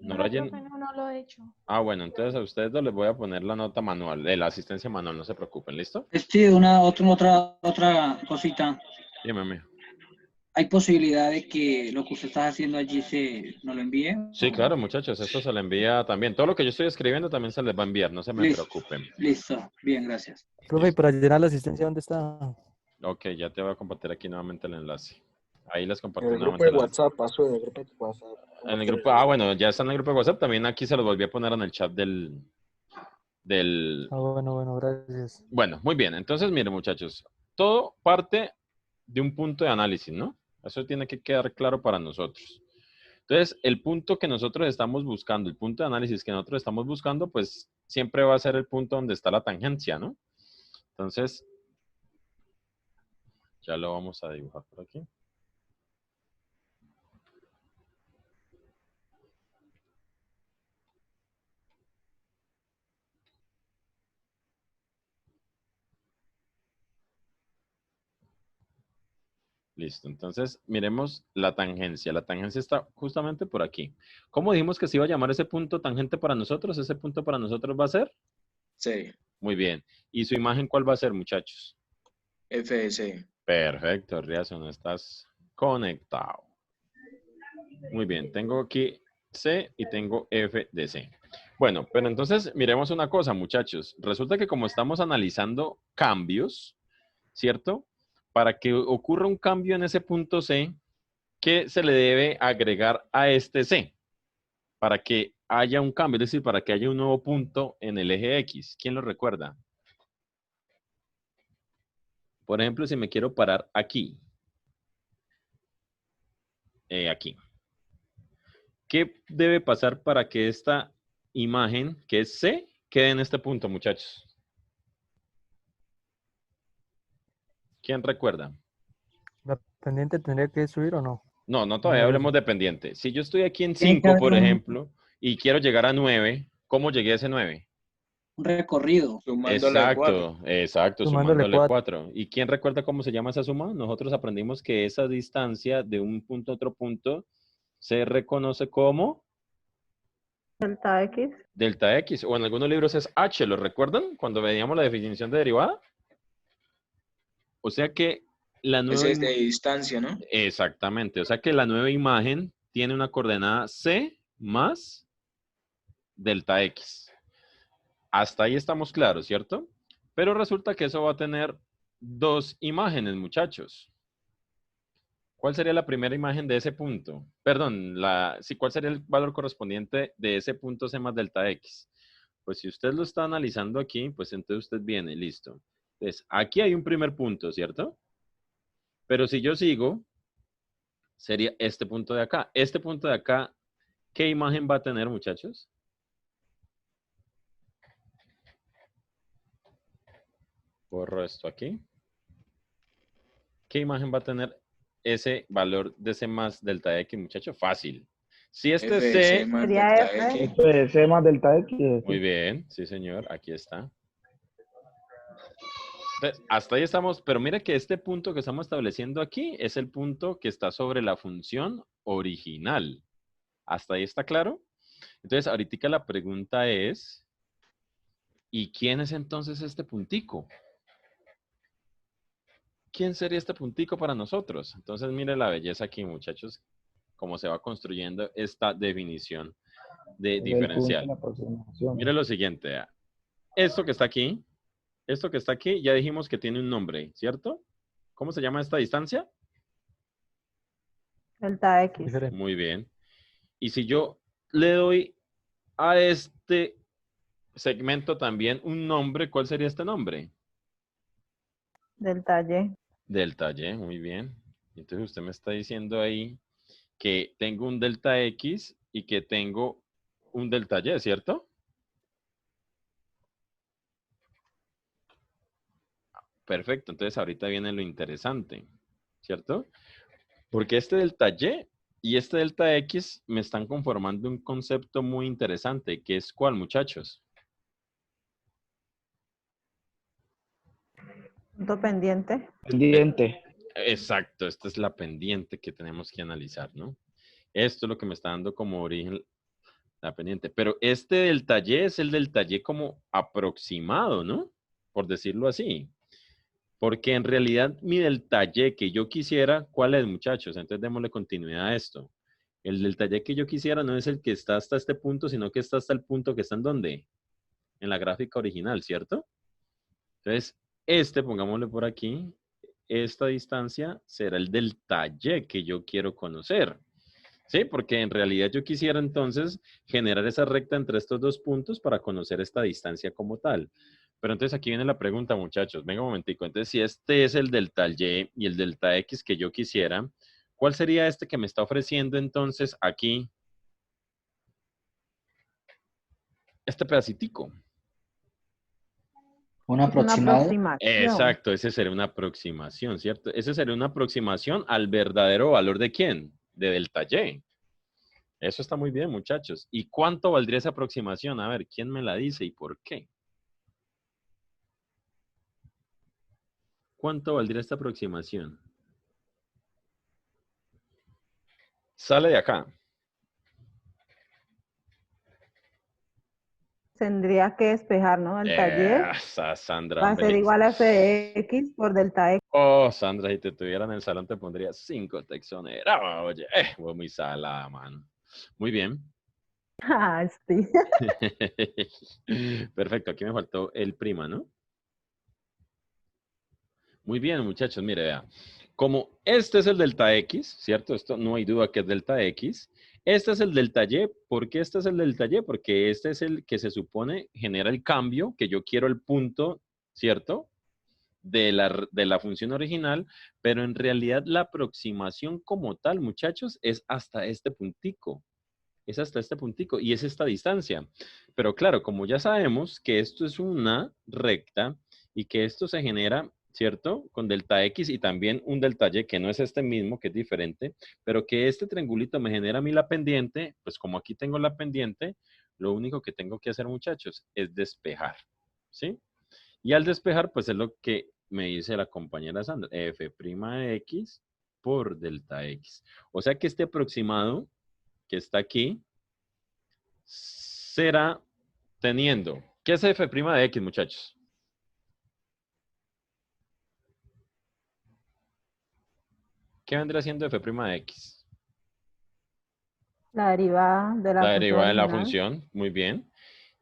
Norayo. No lo he hecho. Ah, bueno, entonces a ustedes dos les voy a poner la nota manual, la asistencia manual, no se preocupen, ¿listo? Sí, otra cosita. Dime, mijo. ¿Hay posibilidad de que lo que usted está haciendo allí nos lo envíe? Sí, claro, muchachos, esto se le envía también. Todo lo que yo estoy escribiendo también se les va a enviar, no se me Listo. preocupen. Listo, bien, gracias. Profe, ¿y para llenar la asistencia dónde está? Ok, ya te voy a compartir aquí nuevamente el enlace. Ahí les compartí En el grupo nuevamente de el enlace. WhatsApp, pasó en el grupo de WhatsApp. En el grupo, bueno, ya está en el grupo de WhatsApp. También aquí se los volví a poner en el chat Ah, bueno, gracias. Bueno, muy bien. Entonces, miren, muchachos, todo parte de un punto de análisis, ¿no? Eso tiene que quedar claro para nosotros. Entonces, el punto que nosotros estamos buscando, el punto de análisis que nosotros estamos buscando, pues siempre va a ser el punto donde está la tangencia, ¿no? Entonces, ya lo vamos a dibujar por aquí. Listo, entonces miremos la tangencia. La tangencia está justamente por aquí. ¿Cómo dijimos que se iba a llamar ese punto tangente para nosotros? ¿Ese punto para nosotros va a ser? Sí, Muy bien. ¿Y su imagen cuál va a ser, muchachos? FS. Perfecto, Riazo, no estás conectado. Muy bien, tengo aquí C y tengo F de C. Bueno, pero entonces miremos una cosa, muchachos. Resulta que como estamos analizando cambios, ¿cierto? Para que ocurra un cambio en ese punto C, ¿qué se le debe agregar a este C? Para que haya un cambio, es decir, para que haya un nuevo punto en el eje X. ¿Quién lo recuerda? Por ejemplo, si me quiero parar aquí. Aquí. ¿Qué debe pasar para que esta imagen, que es C, quede en este punto, muchachos? ¿Quién recuerda? ¿La pendiente tendría que subir o no? No, no, todavía hablemos de pendiente. Si yo estoy aquí en Tiene que 5, haber por ejemplo, y quiero llegar a 9, ¿cómo llegué a ese 9? un recorrido. Sumándole 4. Exacto, Sumándole sumándole 4. ¿Y quién recuerda cómo se llama esa suma? Nosotros aprendimos que esa distancia de un punto a otro punto se reconoce como Delta X. delta X, o en algunos libros es H, ¿lo recuerdan? Cuando veíamos la definición de derivada. O sea que la nueva... Ese es de distancia, ¿no? Exactamente, o sea que la nueva imagen tiene una coordenada C más delta X. Hasta ahí estamos claros, ¿cierto? Pero resulta que eso va a tener dos imágenes, muchachos. ¿Cuál sería la primera imagen de ese punto? Perdón, sí, ¿cuál sería el valor correspondiente de ese punto C más delta X? Pues si usted lo está analizando aquí, pues entonces usted viene, listo. Entonces, aquí hay un primer punto, ¿cierto? Pero si yo sigo, sería este punto de acá. Este punto de acá, ¿qué imagen va a tener, muchachos? Borro esto aquí. ¿Qué imagen va a tener ese valor de C más delta X, muchachos? Fácil. Si este es FS C, más Sería delta F. X. Esto es C más delta X. muy bien, sí señor, aquí está. Entonces, hasta ahí estamos, pero mira que este punto que estamos estableciendo aquí es el punto que está sobre la función original. ¿Hasta ahí está claro? Entonces, ahorita la pregunta es, ¿y quién es entonces este puntico? ¿Quién sería este puntico para nosotros? Entonces, mire la belleza aquí, muchachos, cómo se va construyendo esta definición de Es el punto de diferencial. la aproximación. Mire lo siguiente. Esto que está aquí, ya dijimos que tiene un nombre, ¿cierto? ¿Cómo se llama esta distancia? Delta X. Diferente. Muy bien. Y si yo le doy a este segmento también un nombre, ¿cuál sería este nombre? Delta Y. Delta Y, muy bien. Entonces usted me está diciendo ahí que tengo un delta X y que tengo un delta Y, ¿cierto? Perfecto, entonces ahorita viene lo interesante, ¿cierto? Porque este delta Y y este delta X me están conformando un concepto muy interesante, que es ¿cuál, muchachos? Punto pendiente. Pendiente. Exacto, esta es la pendiente que tenemos que analizar, ¿no? Esto es lo que me está dando como origen la pendiente. Pero este delta Y es el delta Y como aproximado, ¿no? Por decirlo así. Porque en realidad mi delta Y que yo quisiera, ¿cuál es, muchachos? Entonces démosle continuidad a esto. El delta Y que yo quisiera no es el que está hasta este punto, sino que está hasta el punto que está en ¿dónde? En la gráfica original, ¿cierto? Entonces, pongámosle por aquí, esta distancia será el delta Y que yo quiero conocer. ¿Sí? Porque en realidad yo quisiera entonces generar esa recta entre estos dos puntos para conocer esta distancia como tal. Pero entonces aquí viene la pregunta, muchachos. Venga un momentico. Entonces, si este es el delta Y y el delta X que yo quisiera, ¿cuál sería este que me está ofreciendo entonces aquí este pedacitico? Un Es una aproximado. aproximación. Exacto, ese sería una aproximación, ¿cierto? Ese sería una aproximación al verdadero valor ¿de quién? De delta Y. Eso está muy bien, muchachos. ¿Y cuánto valdría esa aproximación? A ver, ¿quién me la dice y por qué? ¿Cuánto valdría esta aproximación? Sale de acá. Tendría que despejar, ¿no? Delta Y Esa, Sandra, va a ser hombre. igual a f de x por delta x. Oh, Sandra, si te tuviera en el salón te pondría 5 texoneras. Oye, fue muy salada, mano. Muy bien. Ah, sí. Perfecto, aquí me faltó el prima, ¿no? Muy bien, muchachos, mire, vea. Como este es el delta X, ¿cierto? Esto no hay duda que es delta X. Este es el delta Y. ¿Por qué este es el delta Y? Porque este es el que se supone genera el cambio, que yo quiero el punto, ¿cierto? De la función original, pero en realidad la aproximación como tal, muchachos, es hasta este puntico. Es hasta este puntico y es esta distancia. Pero claro, como ya sabemos que esto es una recta y que esto se genera, ¿cierto? Con delta X y también un delta Y que no es este mismo, que es diferente, pero que este triangulito me genera a mí la pendiente, pues como aquí tengo la pendiente, lo único que tengo que hacer, muchachos, es despejar, ¿sí? Y al despejar, pues es lo que me dice la compañera Sandra, f' de x por delta x. O sea que este aproximado que está aquí será teniendo. ¿Qué es f' de x, muchachos? ¿Qué vendrá siendo f' de x? La derivada de La la función derivada de la original. función, muy bien.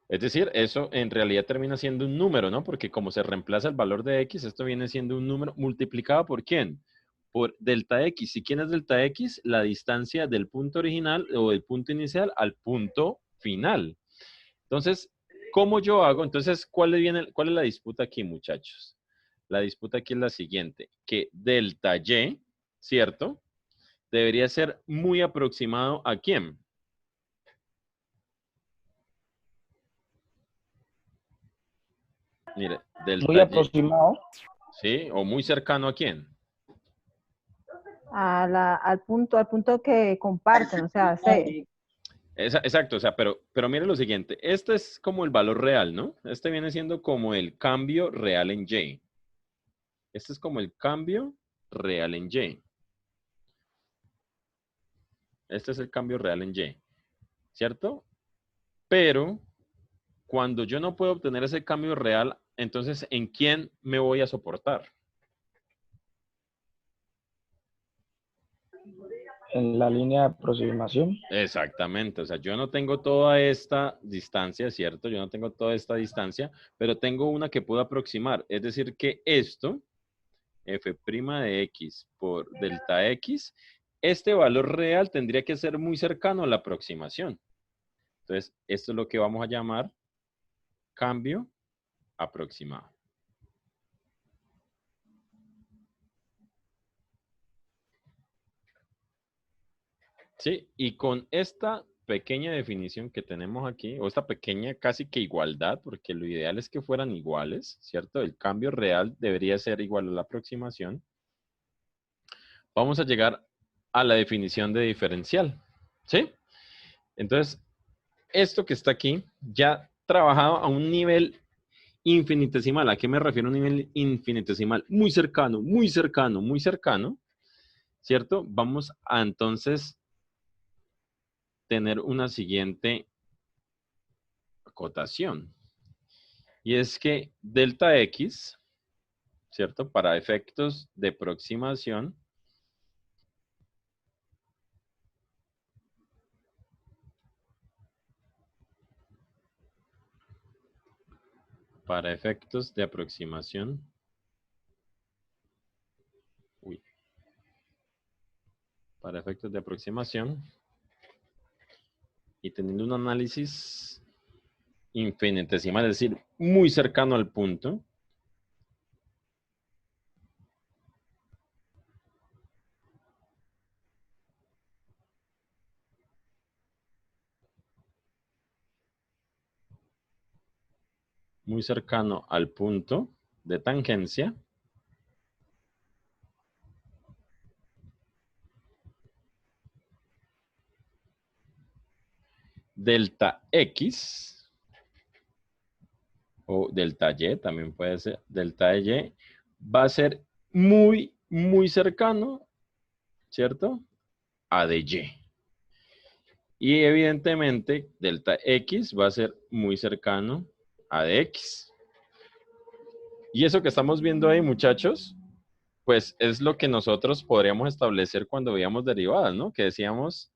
Es decir, eso en realidad termina siendo un número, ¿no? Porque como se reemplaza el valor de x, esto viene siendo un número multiplicado ¿por quién? Por delta x. ¿Y quién es delta x? La distancia del punto original o del punto inicial al punto final. Entonces, ¿cómo yo hago? Entonces, ¿cuál es la disputa aquí, muchachos? La disputa aquí es la siguiente, que delta y, ¿cierto? Debería ser muy aproximado ¿a quién? Mire, Muy delta y, aproximado. ¿sí? O muy cercano ¿a quién? Al punto que comparten, o sea, C. Exacto, o sea, pero mire lo siguiente, este es como el valor real, ¿no? Este viene siendo como el cambio real en Y. Este es como el cambio real en Y. Este es el cambio real en Y, ¿cierto? Pero cuando yo no puedo obtener ese cambio real, entonces, ¿en quién me voy a soportar? En la línea de aproximación. Exactamente, o sea, yo no tengo toda esta distancia, ¿cierto? Yo no tengo toda esta distancia, pero tengo una que puedo aproximar. Es decir, que esto, f' de x por delta x, este valor real tendría que ser muy cercano a la aproximación. Entonces, esto es lo que vamos a llamar cambio aproximado. Sí, y con esta pequeña definición que tenemos aquí, o esta pequeña casi que igualdad, porque lo ideal es que fueran iguales, ¿cierto? El cambio real debería ser igual a la aproximación. Vamos a llegar a la definición de diferencial, ¿sí? Entonces, esto que está aquí, ya trabajado a un nivel infinitesimal. ¿A qué me refiero a un nivel infinitesimal? Muy cercano, muy cercano, muy cercano, ¿cierto? Vamos a entonces tener una siguiente acotación. Y es que delta X, ¿cierto? Para efectos de aproximación, para efectos de aproximación, para efectos de aproximación y teniendo un análisis infinitesimal, es decir, muy cercano al punto, muy cercano al punto de tangencia. Delta X, o delta Y, también puede ser, delta Y, va a ser muy, muy cercano, ¿cierto? A de Y. Y evidentemente, delta X va a ser muy cercano a de X. Y eso que estamos viendo ahí, muchachos, pues es lo que nosotros podríamos establecer cuando veíamos derivadas, ¿no? Que decíamos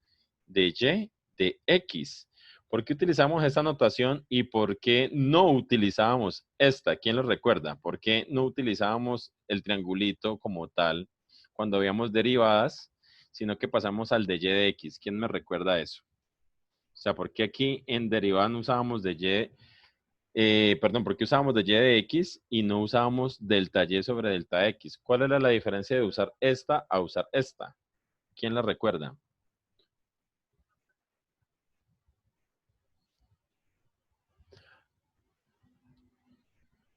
de Y de X. ¿Por qué utilizamos esta notación y por qué no utilizábamos esta? ¿Quién lo recuerda? ¿Por qué no utilizábamos el triangulito como tal cuando veíamos derivadas, sino que pasamos al de Y de X? ¿Quién me recuerda eso? O sea, ¿por qué aquí en derivada no usábamos de perdón, ¿por qué usábamos de Y de X y no usábamos delta Y sobre delta X? ¿Cuál era la diferencia de usar esta a usar esta? ¿Quién la recuerda?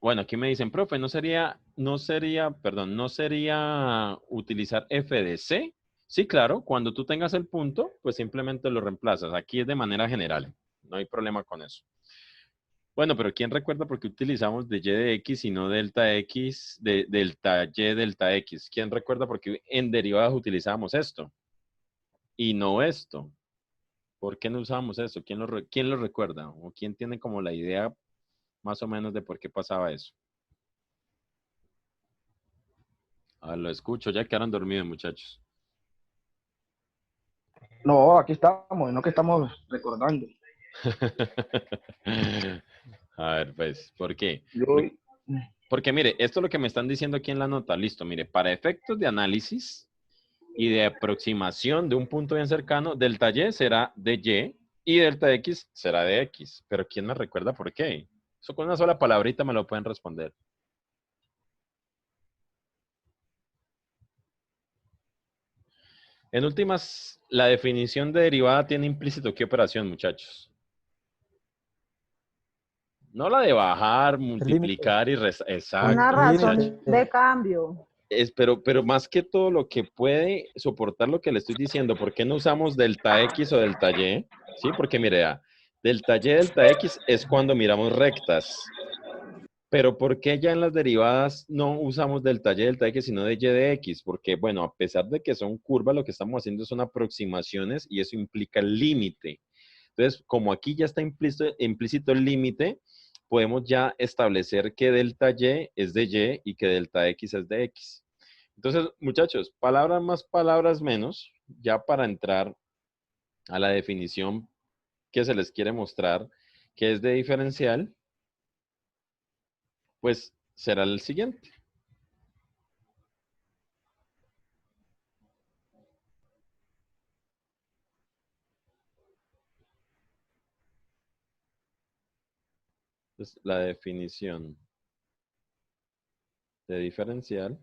Bueno, aquí me dicen, profe, no sería utilizar f de c. Sí, claro, cuando tú tengas el punto, pues simplemente lo reemplazas. Aquí es de manera general, no hay problema con eso. Bueno, pero ¿quién recuerda por qué utilizamos de y de x y no delta x, delta y delta x? ¿Quién recuerda por qué en derivadas utilizábamos esto y no esto? ¿Por qué no usábamos esto? ¿Quién lo recuerda? ¿O quién tiene como la idea más o menos de por qué pasaba eso? Ah, lo escucho, ya quedaron dormidos, muchachos. No, aquí estamos, no que estamos recordando. A ver, pues, ¿por qué? Yo, Porque mire, esto es lo que me están diciendo aquí en la nota. Listo, mire, para efectos de análisis y de aproximación de un punto bien cercano, delta Y será de Y y delta X será de X. Pero ¿quién me recuerda por qué? Eso con una sola palabrita me lo pueden responder. En últimas, la definición de derivada tiene implícito qué operación, muchachos. No la de bajar, multiplicar y restar. Exacto, Una razón muchachos. de cambio. Pero más que todo lo que puede soportar lo que le estoy diciendo, ¿por qué no usamos delta X o delta Y? Sí, porque mire, delta Y, delta X es cuando miramos rectas. Pero ¿por qué ya en las derivadas no usamos delta Y, delta X, sino de Y de X? Porque, bueno, a pesar de que son curvas, lo que estamos haciendo son aproximaciones y eso implica el límite. Entonces, como aquí ya está implícito el límite, podemos ya establecer que delta Y es de Y y que delta X es de X. Entonces, muchachos, palabras más, palabras menos, ya para entrar a la definición que se les quiere mostrar, que es de diferencial, pues será el siguiente. Entonces, la definición de diferencial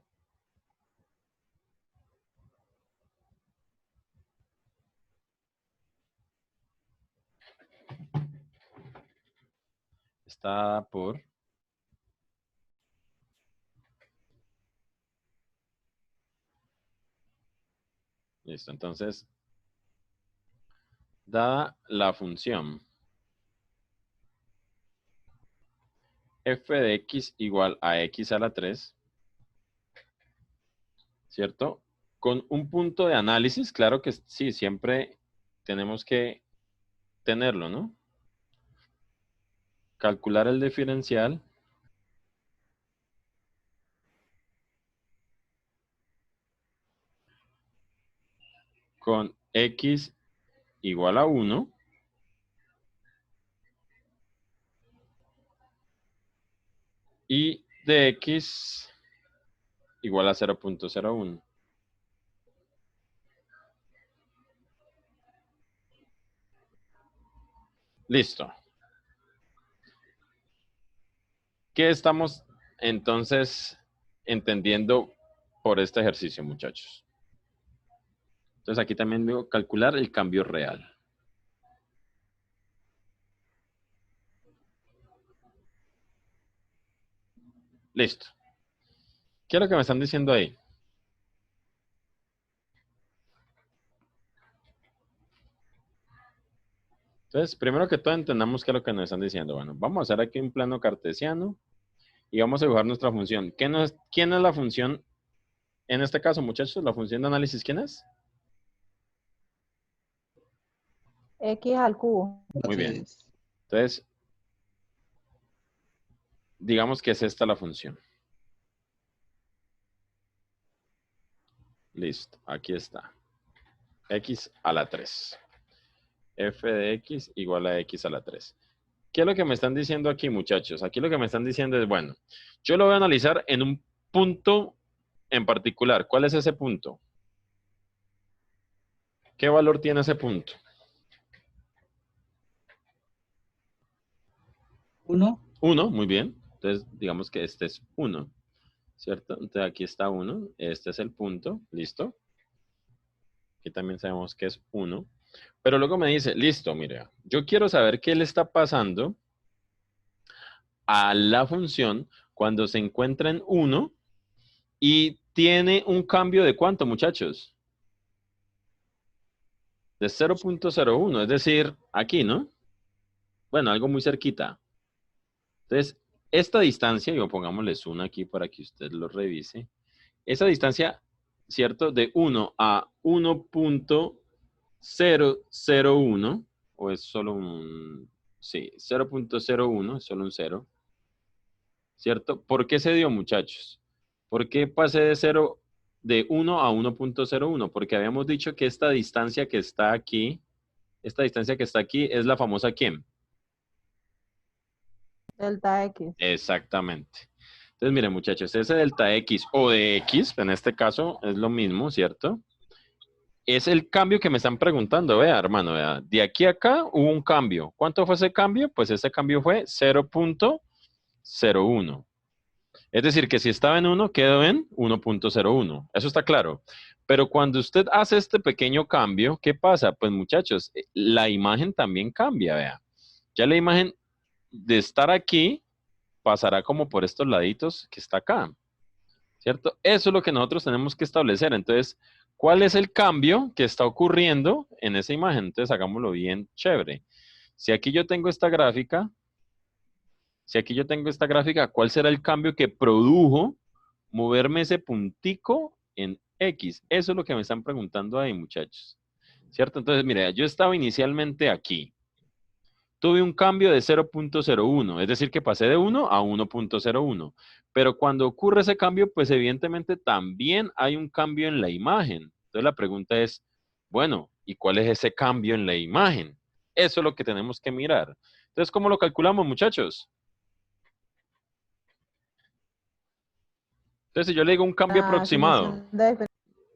está dada por listo, entonces, dada la función f de x igual a x a la 3, ¿cierto? Con un punto de análisis, claro que sí, siempre tenemos que tenerlo, ¿no? Calcular el diferencial con x igual a 1 y de x igual a 0.01. Listo. ¿Qué estamos entonces entendiendo por este ejercicio, muchachos? Entonces aquí también digo calcular el cambio real. Listo. ¿Qué es lo que me están diciendo ahí? Entonces, primero que todo, entendamos qué es lo que nos están diciendo. Bueno, vamos a hacer aquí un plano cartesiano y vamos a dibujar nuestra función. ¿Quién es la función? En este caso, muchachos, la función de análisis, ¿quién es? X al cubo. Muy bien. Entonces, digamos que es esta la función. Listo, aquí está. X a la 3. F de X igual a X a la 3. ¿Qué es lo que me están diciendo aquí, muchachos? Aquí lo que me están diciendo es, bueno, yo lo voy a analizar en un punto en particular. ¿Cuál es ese punto? ¿Qué valor tiene ese punto? 1. 1, muy bien. Entonces, digamos que este es 1, ¿cierto? Entonces, aquí está 1. Este es el punto. ¿Listo? Aquí también sabemos que es 1. Pero luego me dice, listo, mira, yo quiero saber qué le está pasando a la función cuando se encuentra en 1 y tiene un cambio de ¿cuánto, muchachos? De 0.01, es decir, aquí, ¿no? Bueno, algo muy cerquita. Entonces, esta distancia, yo pongámosles 1 aquí para que usted lo revise. Esa distancia, ¿cierto? De 1 a 1.001, o es solo un, sí, 0.01, es solo un 0, ¿cierto? ¿Por qué se dio, muchachos? ¿Por qué pasé de 1 a 1.01? Porque habíamos dicho que esta distancia que está aquí, es la famosa ¿quién? Delta X. Exactamente. Entonces, miren, muchachos, ese delta X o de X, en este caso, es lo mismo, ¿cierto? Es el cambio que me están preguntando, vea, hermano, vea. De aquí a acá hubo un cambio. ¿Cuánto fue ese cambio? Pues ese cambio fue 0.01. Es decir, que si estaba en 1, quedó en 1.01. Eso está claro. Pero cuando usted hace este pequeño cambio, ¿qué pasa? Pues, muchachos, la imagen también cambia, vea. Ya la imagen de estar aquí pasará como por estos laditos que está acá, ¿cierto? Eso es lo que nosotros tenemos que establecer. Entonces, ¿cuál es el cambio que está ocurriendo en esa imagen? Entonces, hagámoslo bien chévere. Si aquí yo tengo esta gráfica, ¿cuál será el cambio que produjo moverme ese puntico en X? Eso es lo que me están preguntando ahí, muchachos, ¿cierto? Entonces, mire, yo estaba inicialmente aquí. Tuve un cambio de 0.01, es decir, que pasé de 1 a 1.01. Pero cuando ocurre ese cambio, pues evidentemente también hay un cambio en la imagen. Entonces la pregunta es, bueno, ¿y cuál es ese cambio en la imagen? Eso es lo que tenemos que mirar. Entonces, ¿cómo lo calculamos, muchachos? Entonces, si yo le digo un cambio aproximado.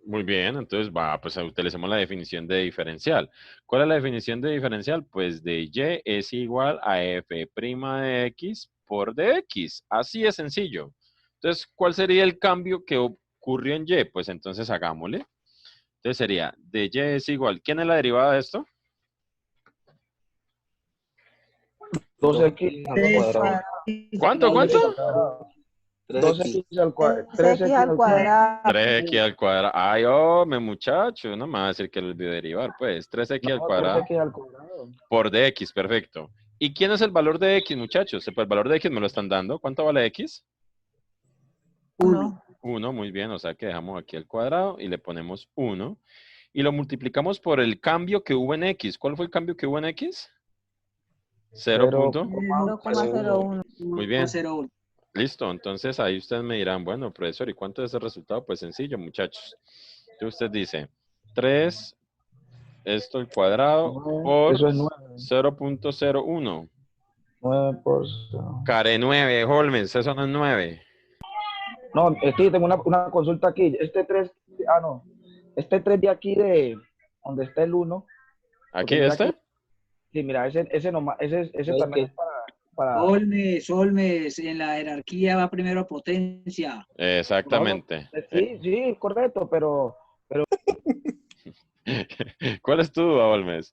Muy bien, entonces pues utilicemos la definición de diferencial. ¿Cuál es la definición de diferencial? Pues de Y es igual a F' de X por dx. Así es sencillo. Entonces, ¿cuál sería el cambio que ocurrió en Y? Pues entonces hagámosle. Entonces sería de Y es igual. ¿Quién es la derivada de esto? 2x al cuadrado. ¿Cuánto? 2x al cuadrado. 3x al cuadrado. 3x al cuadrado. Ay, hombre, muchacho. No me va a decir que lo olvidé derivar. Pues 3x al cuadrado. 3x al cuadrado. Por dx, perfecto. ¿Y quién es el valor de x, muchachos? Pues el valor de x me lo están dando. ¿Cuánto vale x? 1. 1, muy bien. O sea que dejamos aquí el cuadrado y le ponemos 1. Y lo multiplicamos por el cambio que hubo en x. ¿Cuál fue el cambio que hubo en x? 0,01. Muy bien. 0,01. Listo. Entonces ahí ustedes me dirán, bueno, profesor, ¿y cuánto es ese resultado? Pues sencillo, muchachos. Entonces usted dice 3, esto al cuadrado por Eso es 9. 0.01. 9 por... Care 9, Holmes, eso no es 9. No, sí, tengo una consulta aquí. Este 3 de aquí de donde está el 1. ¿Aquí este? Aquí, sí, mira, ese también es para... Holmes, en la jerarquía va primero potencia. Exactamente. Sí, correcto, pero... ¿Cuál es tu duda, Holmes?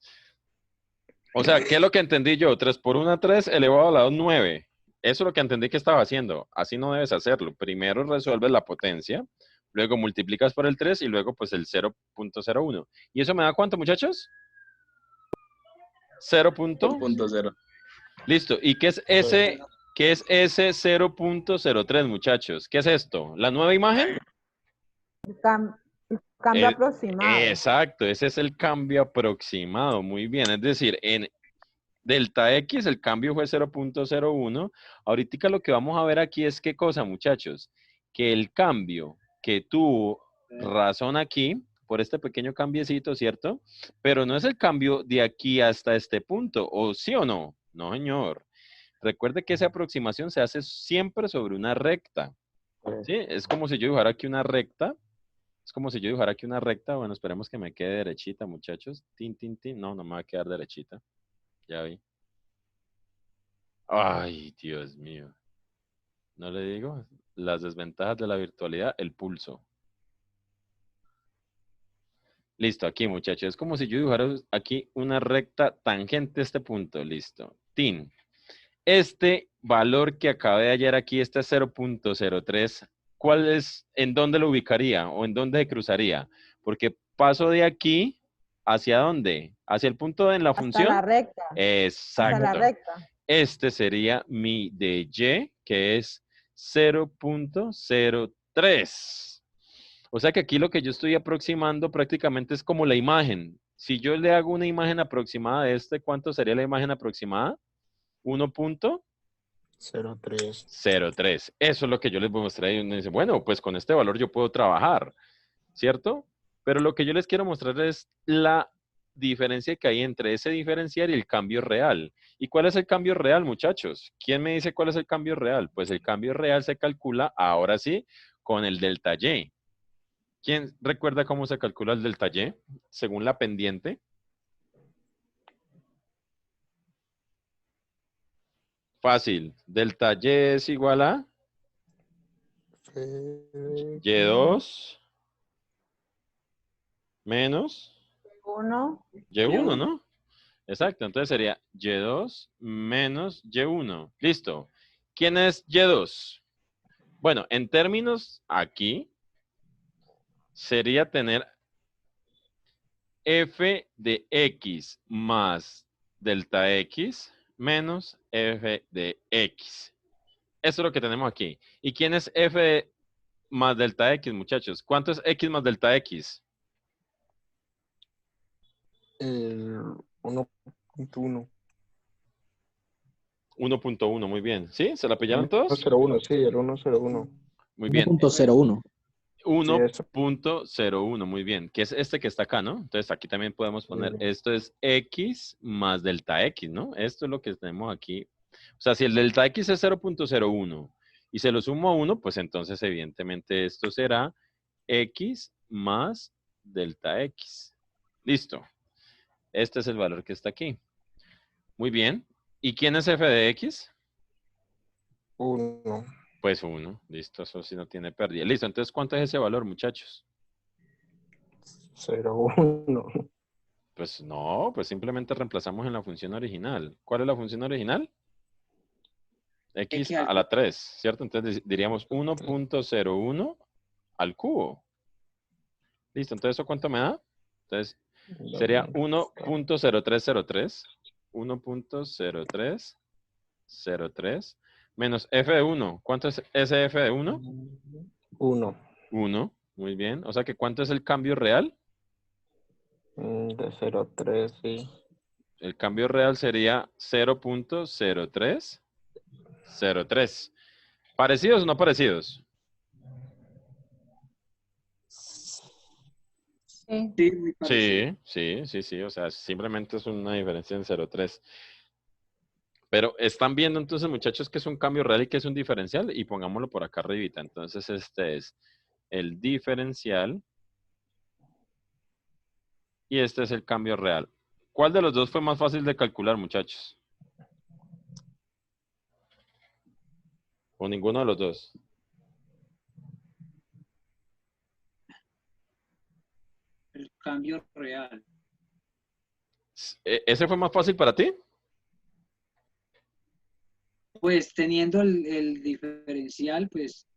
O sea, ¿qué es lo que entendí yo? 3 por 1, 3 elevado a la 2, 9. Eso es lo que entendí que estaba haciendo. Así no debes hacerlo. Primero resuelves la potencia, luego multiplicas por el 3 y luego pues el 0.01. ¿Y eso me da cuánto, muchachos? 0. 0.0. Listo. ¿Y qué es ese 0.03, muchachos? ¿Qué es esto? ¿La nueva imagen? Cambio aproximado. Exacto, ese es el cambio aproximado. Muy bien. Es decir, en delta X el cambio fue 0.01. Ahorita lo que vamos a ver aquí es qué cosa, muchachos. Que el cambio que tuvo razón aquí, por este pequeño cambiecito, ¿cierto? Pero no es el cambio de aquí hasta este punto, ¿o sí o no? No, señor. Recuerde que esa aproximación se hace siempre sobre una recta. ¿Sí? Es como si yo dibujara aquí una recta. Es como si yo dibujara aquí una recta. Bueno, esperemos que me quede derechita, muchachos. Tin, tin, tin. No, no me va a quedar derechita. Ya vi. Ay, Dios mío. No le digo. Las desventajas de la virtualidad, el pulso. Listo, aquí, muchachos. Es como si yo dibujara aquí una recta tangente a este punto. Listo. Tin. Este valor que acabé de hallar aquí, este 0.03, ¿cuál es, en dónde lo ubicaría o en dónde se cruzaría? Porque paso de aquí, ¿hacia dónde? ¿Hacia el punto en la función? Hasta la recta. Exacto. Hasta la recta. Este sería mi de Y, que es 0.03. O sea que aquí lo que yo estoy aproximando prácticamente es como la imagen. Si yo le hago una imagen aproximada de este, ¿cuánto sería la imagen aproximada? 1.03. 03. Eso es lo que yo les voy a mostrar. Y uno dice, bueno, pues con este valor yo puedo trabajar, ¿cierto? Pero lo que yo les quiero mostrar es la diferencia que hay entre ese diferencial y el cambio real. ¿Y cuál es el cambio real, muchachos? ¿Quién me dice cuál es el cambio real? Pues el cambio real se calcula, ahora sí, con el delta Y. ¿Quién recuerda cómo se calcula el delta Y? Según la pendiente. Fácil. Delta Y es igual a Y2 menos Y1, ¿no? Exacto. Entonces sería Y2 menos Y1. Listo. ¿Quién es Y2? Bueno, en términos aquí sería tener f de x más delta x menos f de x. Eso es lo que tenemos aquí. ¿Y quién es f más delta x, muchachos? ¿Cuánto es x más delta x? 1.1. 1.1, muy bien. ¿Sí? ¿Se la pillaron todos? 1.01, sí, el 1.01. Muy bien. 1.01. 1.01, muy bien. Que es este que está acá, ¿no? Entonces aquí también podemos poner, esto es x más delta x, ¿no? Esto es lo que tenemos aquí. O sea, si el delta x es 0.01 y se lo sumo a 1, pues entonces evidentemente esto será x más delta x. Listo. Este es el valor que está aquí. Muy bien. ¿Y quién es f de x? 1. Pues 1. Listo, eso sí no tiene pérdida. Listo, entonces, ¿cuánto es ese valor, muchachos? 0.1. Pues no, pues simplemente reemplazamos en la función original. ¿Cuál es la función original? X a la 3, ¿cierto? Entonces diríamos 1.01 al cubo. Listo, entonces, ¿eso cuánto me da? Entonces, sería 1.0303. 1.0303 menos f de 1. ¿Cuánto es ese f de 1? 1. 1. Muy bien. O sea que ¿cuánto es el cambio real? De 0.3, sí. El cambio real sería 0.0303. ¿Parecidos o no parecidos? Sí, muy parecido. Sí. O sea, simplemente es una diferencia en 0.3. Pero están viendo entonces, muchachos, que es un cambio real y que es un diferencial. Y pongámoslo por acá arribita. Entonces, este es el diferencial. Y este es el cambio real. ¿Cuál de los dos fue más fácil de calcular, muchachos? ¿O ninguno de los dos? El cambio real. ¿Ese fue más fácil para ti? Pues teniendo el diferencial, pues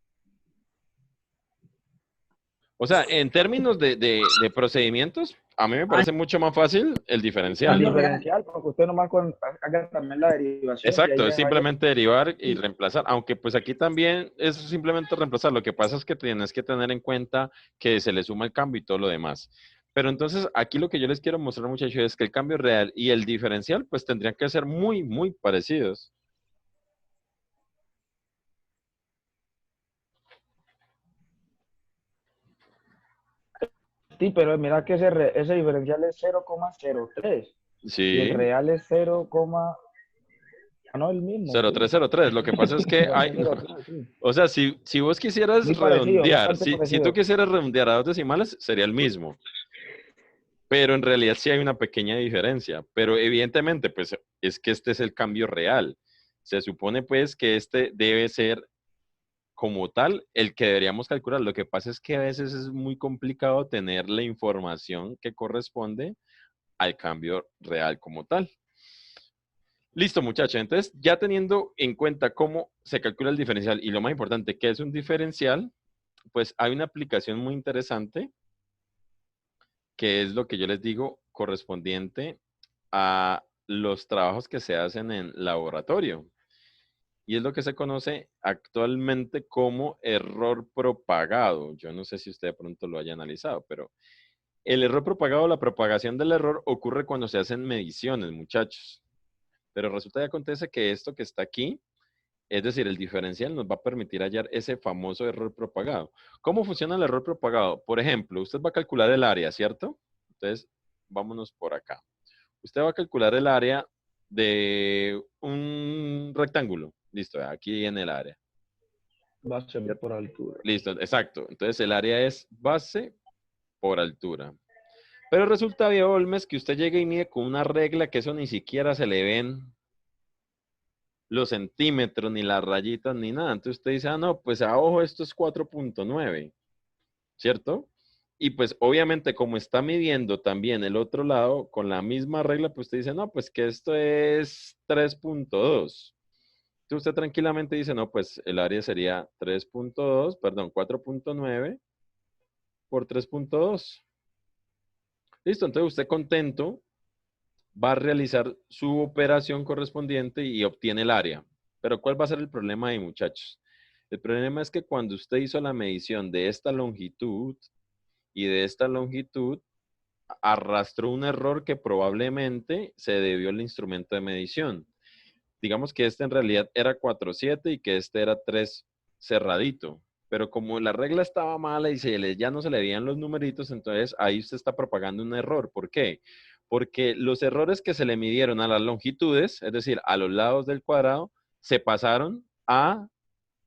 O sea, en términos de procedimientos, a mí me parece mucho más fácil el El diferencial. Cambio real. diferencial, porque usted nomás haga también la derivación. y Exacto, ahí es le vaya- simplemente derivar y reemplazar, aunque pues aquí también es simplemente reemplazar. Lo que pasa es que tienes que tener en cuenta que se le suma el cambio y todo lo demás. Pero entonces aquí lo que yo les quiero mostrar, muchachos, es que el cambio real y el diferencial pues tendrían que ser muy, muy parecidos. Sí, pero mira que ese diferencial es 0,03 y el Sí, real es 0, no el mismo, sí. 0303. Lo que pasa es que hay, 0,03, sí. o sea, si vos quisieras Muy parecido, redondear, bastante si tú parecido. quisieras redondear a dos decimales, sería el mismo. Pero en realidad sí hay una pequeña diferencia. Pero evidentemente, pues es que este es el cambio real. Se supone pues que este debe ser como tal el que deberíamos calcular. Lo que pasa es que a veces es muy complicado tener la información que corresponde al cambio real como tal. Listo, muchachos. Entonces, ya teniendo en cuenta cómo se calcula el diferencial y lo más importante, que es un diferencial, pues hay una aplicación muy interesante que es lo que yo les digo correspondiente a los trabajos que se hacen en laboratorio. Y es lo que se conoce actualmente como error propagado. Yo no sé si usted de pronto lo haya analizado, pero el error propagado, la propagación del error ocurre cuando se hacen mediciones, muchachos. Pero resulta y acontece que esto que está aquí, es decir, el diferencial nos va a permitir hallar ese famoso error propagado. ¿Cómo funciona el error propagado? Por ejemplo, usted va a calcular el área, ¿cierto? Entonces, vámonos por acá. Usted va a calcular el área de un rectángulo. Listo, aquí en el área. Base por altura. Listo, exacto. Entonces, el área es base por altura. Pero resulta, viejo Olmes, que usted llega y mide con una regla que eso ni siquiera se le ven los centímetros, ni las rayitas, ni nada. Entonces usted dice, ah, no, pues a ojo esto es 4.9, ¿cierto? Y pues obviamente como está midiendo también el otro lado con la misma regla, pues usted dice, no, pues que esto es 3.2. Entonces usted tranquilamente dice, no, pues el área sería 3.2, perdón, 4.9 por 3.2. Listo, entonces usted contento va a realizar su operación correspondiente y obtiene el área. Pero ¿cuál va a ser el problema ahí, muchachos? El problema es que cuando usted hizo la medición de esta longitud y de esta longitud, arrastró un error que probablemente se debió al instrumento de medición. Digamos que este en realidad era 4.7 y que este era 3 cerradito. Pero como la regla estaba mala y ya no se le veían los numeritos, entonces ahí usted está propagando un error. ¿Por qué? Porque los errores que se le midieron a las longitudes, es decir, a los lados del cuadrado, se pasaron a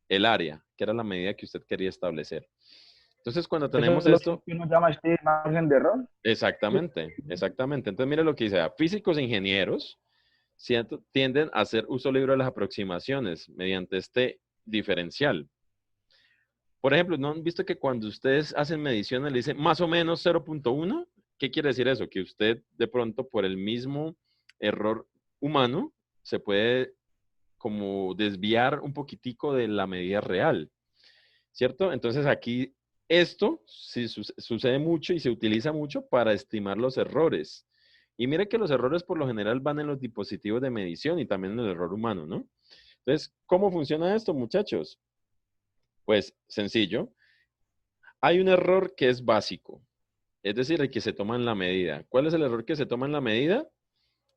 el área, que era la medida que usted quería establecer. Entonces, cuando Eso tenemos es lo esto, que uno llama margen de error. exactamente, exactamente. Entonces, mire lo que dice, físicos e ingenieros tienden a hacer uso libre de las aproximaciones mediante este diferencial. Por ejemplo, ¿no han visto que cuando ustedes hacen mediciones le dicen más o menos 0.1? ¿Qué quiere decir eso? Que usted de pronto por el mismo error humano se puede como desviar un poquitico de la medida real, ¿cierto? Entonces aquí esto sí sucede mucho y se utiliza mucho para estimar los errores. Y mire que los errores por lo general van en los dispositivos de medición y también en el error humano, ¿no? Entonces, ¿cómo funciona esto, muchachos? Pues sencillo. Hay un error que es básico, es decir, el que se toma en la medida. ¿Cuál es el error que se toma en la medida?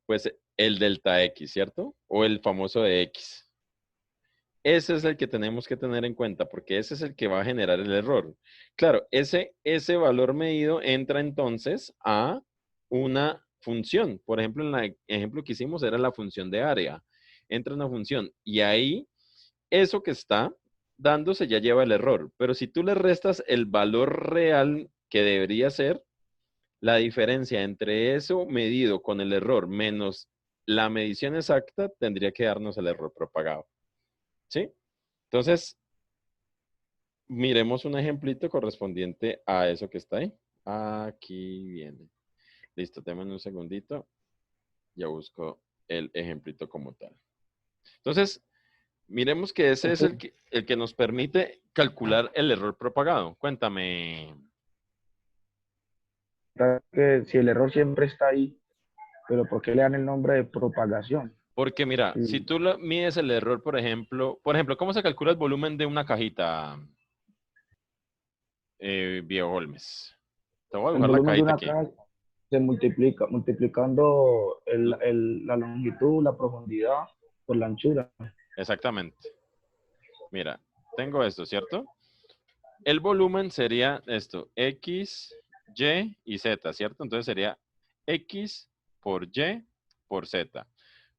Pues el delta X, ¿cierto? O el famoso de X. Ese es el que tenemos que tener en cuenta porque ese es el que va a generar el error. Claro, ese valor medido entra entonces a una función. Por ejemplo, en el ejemplo que hicimos era la función de área. Entra una función y ahí eso que está dándose ya lleva el error. Pero si tú le restas el valor real que debería ser, la diferencia entre eso medido con el error menos la medición exacta tendría que darnos el error propagado. ¿Sí? Entonces, miremos un ejemplito correspondiente a eso que está ahí. Aquí viene. Listo, déjenme un segundito. Ya busco el ejemplito como tal. Entonces, Miremos que ese es el que nos permite calcular el error propagado. Cuéntame. Que si el error siempre está ahí, pero ¿por qué le dan el nombre de propagación? Porque mira, Sí. si tú mides el error, por ejemplo, ¿cómo se calcula el volumen de una cajita, Viejo Holmes? Te voy a El dibujar la volumen de cajita una aquí. caja se multiplica, multiplicando la longitud, la profundidad por la anchura. Exactamente. Mira, tengo esto, ¿cierto? El volumen sería esto, X, Y y Z, ¿cierto? Entonces sería X por Y por Z.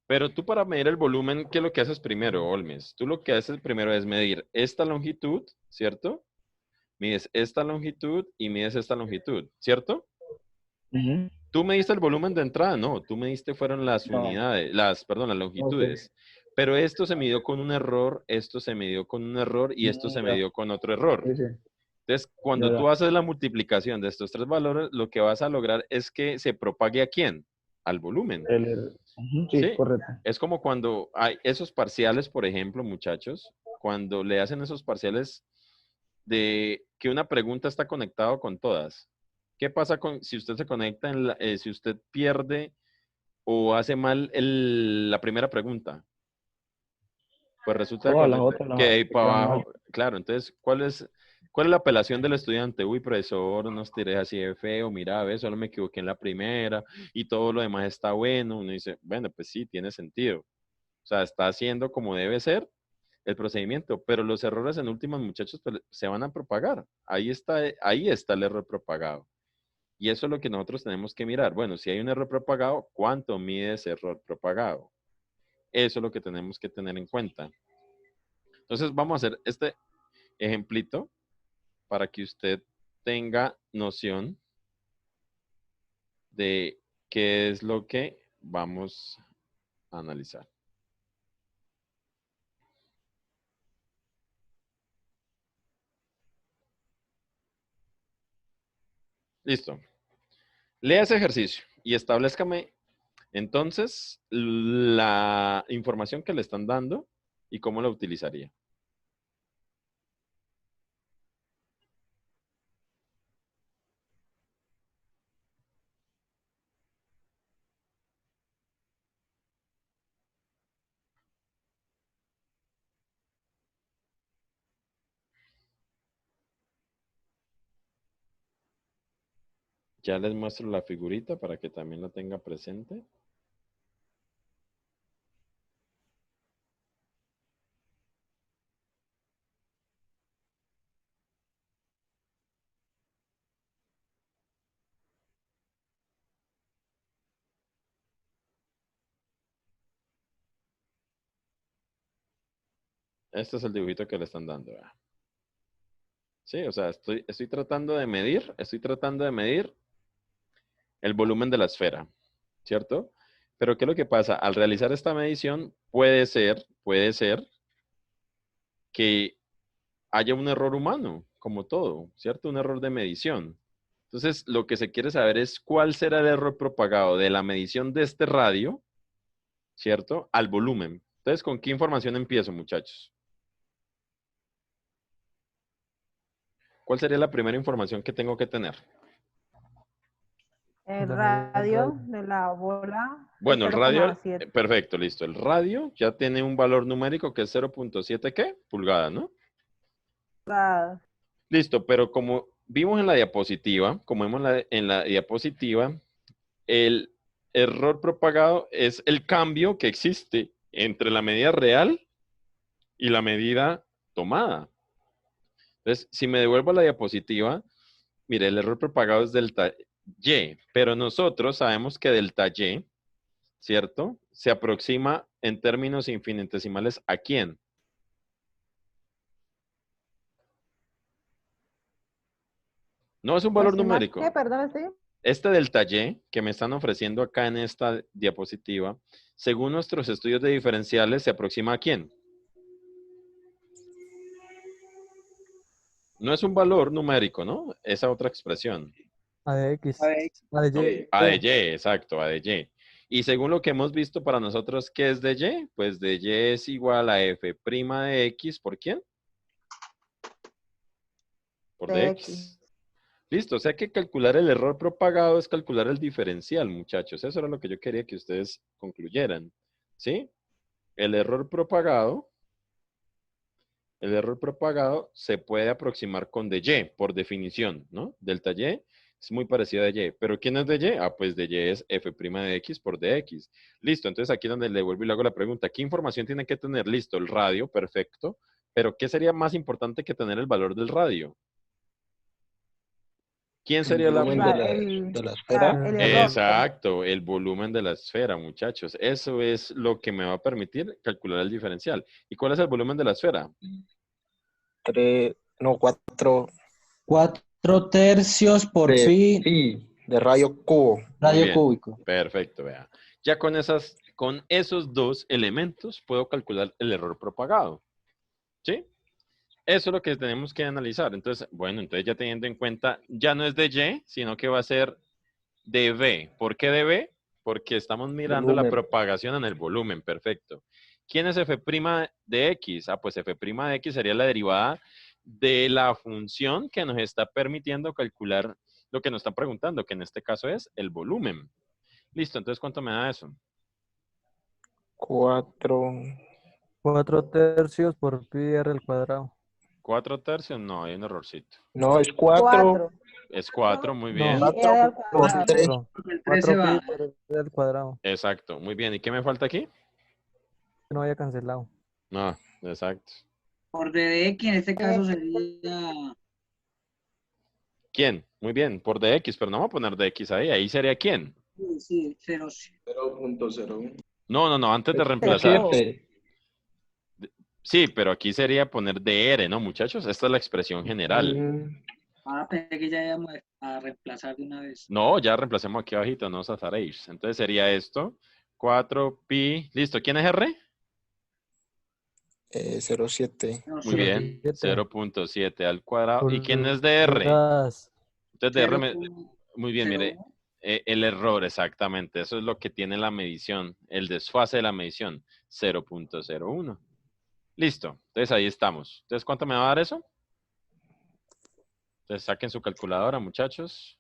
Pero tú para medir el volumen, ¿qué es lo que haces primero, Olmes? Tú lo que haces primero es medir esta longitud, ¿cierto? Mides esta longitud y mides esta longitud, ¿cierto? Ujú. ¿Tú mediste el volumen de entrada? No, tú mediste fueron las No. unidades, las longitudes. Pero esto se midió con un error, esto se midió con un error y esto se Ya. midió con otro error. Sí, sí. Entonces, cuando Ya, tú ya. haces la multiplicación de estos tres valores, lo que vas a lograr es que se propague ¿a quién? Al volumen. Ujú, sí, Sí, correcto. es como cuando hay esos parciales, por ejemplo, muchachos, cuando le hacen esos parciales de que una pregunta está conectada con todas. ¿Qué pasa si usted se conecta si usted pierde o hace mal la primera pregunta? Pues resulta Todas las otras que de ahí las para quedan abajo, mal. claro, entonces, ¿cuál es la apelación del estudiante? Uy, profesor, no os tiré así de feo, mira, ve, solo me equivoqué en la primera y todo lo demás está bueno. Uno dice, bueno, pues sí, tiene sentido. O sea, está haciendo como debe ser el procedimiento, pero los errores en últimas, muchachos, pues, se van a propagar. Ahí está el error propagado. Y eso es lo que nosotros tenemos que mirar. Bueno, si hay un error propagado, ¿cuánto mide ese error propagado? Eso es lo que tenemos que tener en cuenta. Entonces, vamos a hacer este ejemplito para que usted tenga noción de qué es lo que vamos a analizar. Listo. Lea ese ejercicio y establezcame entonces la información que le están dando y cómo la utilizaría. Ya les muestro la figurita para que también la tenga presente. Este es el dibujito que le están dando. ¿Verdad? Sí, o sea, estoy tratando de medir el volumen de la esfera, ¿cierto? Pero ¿qué es lo que pasa? Al realizar esta medición, puede ser que haya un error humano, como todo, ¿cierto? Un error de medición. Entonces, lo que se quiere saber es cuál será el error propagado de la medición de este radio, ¿cierto? Al volumen. Entonces, ¿con qué información empiezo, muchachos? ¿Cuál sería la primera información que tengo que tener? El La radio medida de la bola es Bueno, el radio, 0,7 perfecto, listo. El radio ya tiene un valor numérico que es 0.7, ¿qué? Pulgada, ¿no? pulgadas. Listo, pero como vimos en la diapositiva, en la diapositiva, el error propagado es el cambio que existe entre la medida real y la medida tomada. Entonces, si me devuelvo a la diapositiva, mire, el error propagado es delta Y, pero nosotros sabemos que delta Y, ¿cierto? Se aproxima en términos infinitesimales ¿a quién? No es un valor ¿Aproximar numérico. qué? Perdón, sí. Este delta Y que me están ofreciendo acá en esta diapositiva, según nuestros estudios de diferenciales, ¿se aproxima a quién? No es un valor numérico, ¿no? Esa otra expresión. A de X, A ver, A de Y. A de Y, exacto, A de Y. Y según lo que hemos visto para nosotros, ¿qué es de Y? Pues de Y es igual a f' de X, ¿por quién? Por De dx. Listo, o sea que calcular el error propagado es calcular el diferencial, muchachos. Eso era lo que yo quería que ustedes concluyeran, ¿sí? El error propagado se puede aproximar con de Y, por definición, ¿no? Delta Y es muy parecido a Y. ¿Pero quién es de Y? Ah, pues de Y es f' de X por dx. Listo, entonces aquí es donde le vuelvo y le hago la pregunta. ¿Qué información tiene que tener? Listo, el radio, perfecto. Pero ¿qué sería más importante que tener el valor del radio? ¿Quién El sería la... volumen de la esfera. El error. Exacto, el volumen de la esfera, muchachos. Eso es lo que me va a permitir calcular el diferencial. ¿Y cuál es el volumen de la esfera? 4 4 tercios por de pi pi de radio cubo. Muy radio bien, cúbico. perfecto, vea. Ya con esos dos elementos puedo calcular el error propagado. ¿Sí? Eso es lo que tenemos que analizar. Entonces, bueno, entonces ya teniendo en cuenta, ya no es de Y, sino que va a ser de V. ¿Por qué de V? Porque estamos mirando la Volumen. propagación en el volumen. Perfecto. ¿Quién es f' de X? Ah, pues f' de X sería la derivada de la función que nos está permitiendo calcular lo que nos están preguntando, que en este caso es el volumen. Listo, entonces, ¿cuánto me da eso? 4. 4 tercios por pi r al cuadrado. 4 tercios, no, hay un errorcito. No, es 4 4. Es 4, muy No. bien. Y R al por cuadrado. 3. 4, El 13 va. pi r al cuadrado. Exacto, muy bien. ¿Y qué me falta aquí? No había cancelado. No, exacto. Por DDX en este caso sería ¿Quién? Muy bien, por dx, pero no vamos a poner dx ahí. Ahí sería ¿quién? sí, 0. 0.01. No, antes de reemplazar. 7. Sí, pero aquí sería poner dr, ¿no, muchachos? Esta es la expresión general. Pensé que ya íbamos a reemplazar de una vez. No, ya reemplacemos aquí abajito, no os azaréis. Entonces sería esto. 4pi. Listo, ¿quién es R? 0.7. Muy bien, 0.7 al cuadrado. ¿Y quién es dr? Pulgadas. Entonces dr, muy bien, mire. 0.01. El error, exactamente. Eso es lo que tiene la medición, el desfase de la medición, 0.01. Listo. Entonces ahí estamos. Entonces, ¿cuánto me va a dar eso? Entonces saquen su calculadora, muchachos.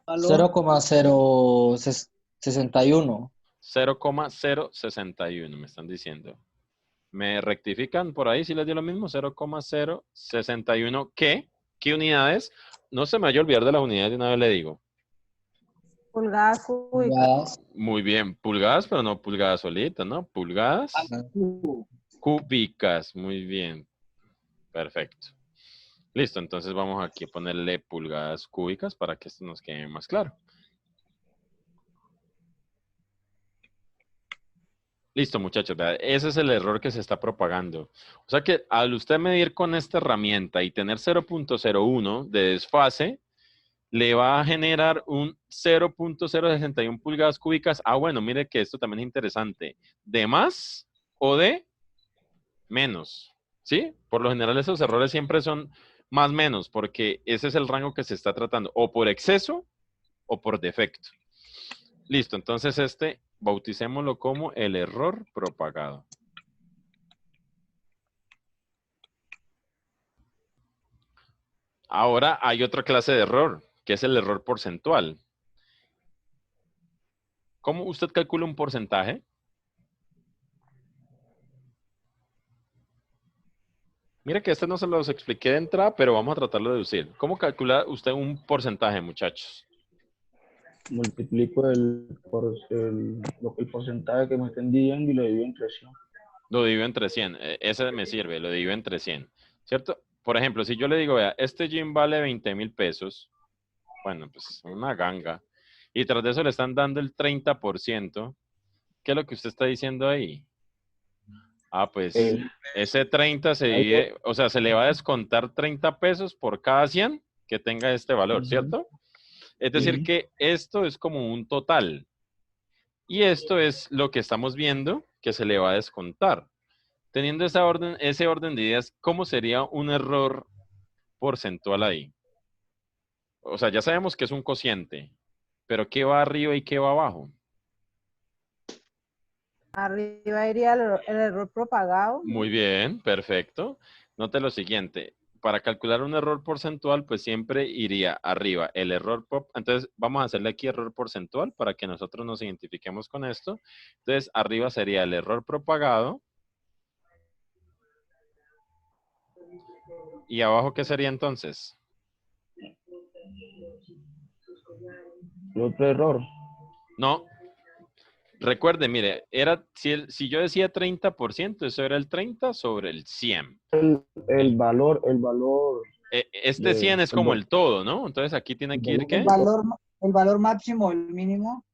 0,061. 0,061 me están diciendo. ¿Me rectifican por ahí si les dio lo mismo? 0,061. ¿Qué? ¿Qué unidades? No se me vaya a olvidar de las unidades, de una vez le digo. Pulgadas cúbicas. Pulgadas. Muy bien, pulgadas, pero no pulgadas solitas, ¿no? Pulgadas cúbicas. Muy bien. Perfecto. Listo, entonces vamos aquí a ponerle pulgadas cúbicas para que esto nos quede más claro. Listo, muchachos. Ese es el error que se está propagando. O sea que al usted medir con esta herramienta y tener 0.01 de desfase, le va a generar un 0.061 pulgadas cúbicas. Ah, bueno, mire que esto también es interesante. ¿De más o de menos? ¿Sí? Por lo general esos errores siempre son más menos, porque ese es el rango que se está tratando, o por exceso o por defecto. Listo, entonces bauticémoslo como el error propagado. Ahora hay otra clase de error, que es el error porcentual. ¿Cómo usted calcula un porcentaje? Mira que no se los expliqué de entrada, pero vamos a tratarlo de deducir. ¿Cómo calcula usted un porcentaje, muchachos? Multiplico el porcentaje que me estén diciendo y lo divido entre 100. Lo divido entre 100. Ese me sirve, lo divido entre 100. ¿Cierto? Por ejemplo, si yo le digo, vea, este gym vale 20,000 pesos. Bueno, pues una ganga. Y tras de eso le están dando el 30%. ¿Qué es lo que usted está diciendo ahí? Ah, pues ese 30 se divide, o sea, se le va a descontar 30 pesos por cada 100 que tenga este valor, ¿cierto? Es decir, que esto es como un total. Y esto es lo que estamos viendo que se le va a descontar. Teniendo ese orden de ideas, ¿cómo sería un error porcentual ahí? O sea, ya sabemos que es un cociente, pero ¿qué va arriba y qué va abajo? Arriba iría el error propagado. Muy bien, perfecto. Note lo siguiente. Para calcular un error porcentual, pues siempre iría arriba el error. Entonces, vamos a hacerle aquí error porcentual para que nosotros nos identifiquemos con esto. Entonces, arriba sería el error propagado. ¿Y abajo qué sería entonces? Otro error. No. Recuerde, mire, si yo decía 30%, eso era el 30 sobre el 100. El valor. Este 100 es como el todo, ¿no? Entonces aquí tiene que ir, ¿qué? El valor máximo, el mínimo.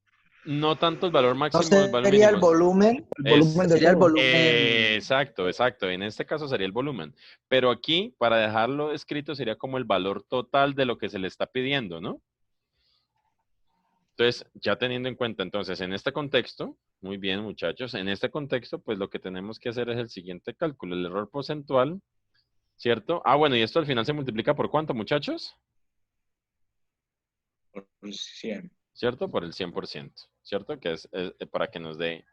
No tanto el valor máximo, No el valor sería el mínimo. volumen. El volumen de Sería el todo. volumen. Exacto, exacto. En este caso sería el volumen. Pero aquí, para dejarlo escrito, sería como el valor total de lo que se le está pidiendo, ¿no? Entonces, ya teniendo en cuenta, entonces, en este contexto, muy bien, muchachos, en este contexto, pues lo que tenemos que hacer es el siguiente cálculo, el error porcentual, ¿cierto? Ah, bueno, y esto al final se multiplica por ¿cuánto, muchachos? Por 100. ¿Cierto? Por el 100%, ¿cierto? Que es para que nos dé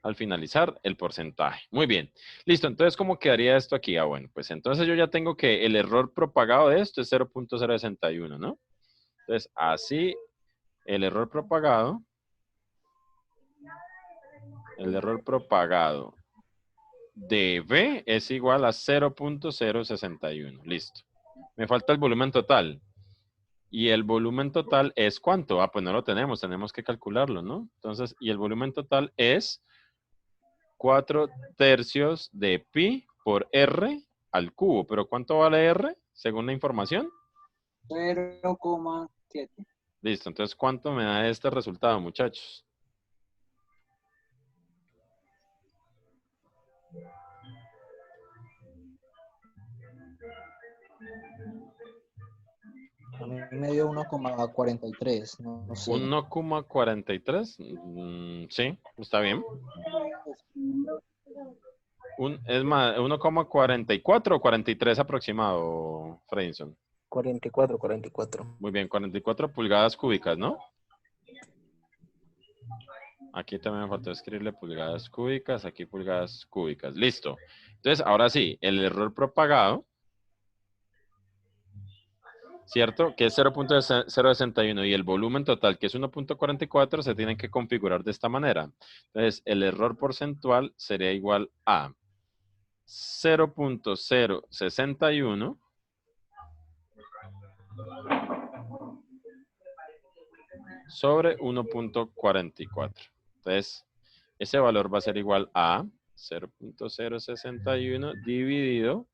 al finalizar el porcentaje. Muy bien. Listo, entonces, ¿cómo quedaría esto aquí? Ah, bueno, pues entonces yo ya tengo que el error propagado de esto es 0.061, ¿no? Entonces, así, el error propagado de B es igual a 0.061. Listo. Me falta el volumen total. ¿Y el volumen total es cuánto? Ah, pues no lo tenemos que calcularlo, ¿no? Entonces, y el volumen total es 4/3 de pi por R al cubo. ¿Pero cuánto vale R según la información? 0,7. Listo, entonces, ¿cuánto me da este resultado, muchachos? A mí me dio 1,43. No sé. 1,43. Sí, está bien. Es más, 1,44 o 43 aproximado, Fredinson. 44. Muy bien, 44 pulgadas cúbicas, ¿no? Aquí también me faltó escribirle pulgadas cúbicas, aquí pulgadas cúbicas. Listo. Entonces, ahora sí, el error propagado, ¿cierto? Que es 0.061 y el volumen total, que es 1.44, se tienen que configurar de esta manera. Entonces, el error porcentual sería igual a 0.061 sobre 1.44. Entonces, ese valor va a ser igual a 0.061 dividido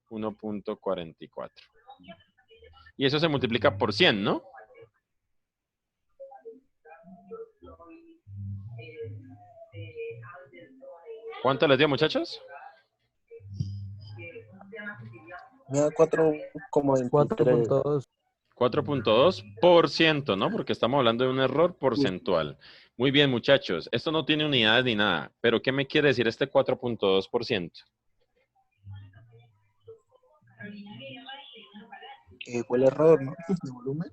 1.44. Y eso se multiplica por 100, ¿no? ¿Cuánto les dio, muchachos? Me da 4,23. 4.2. 4.2%, ¿no? Porque estamos hablando de un error porcentual. Muy bien, muchachos. Esto no tiene unidades ni nada. Pero, ¿qué me quiere decir este 4.2%? Fue el error, ¿no? De volumen.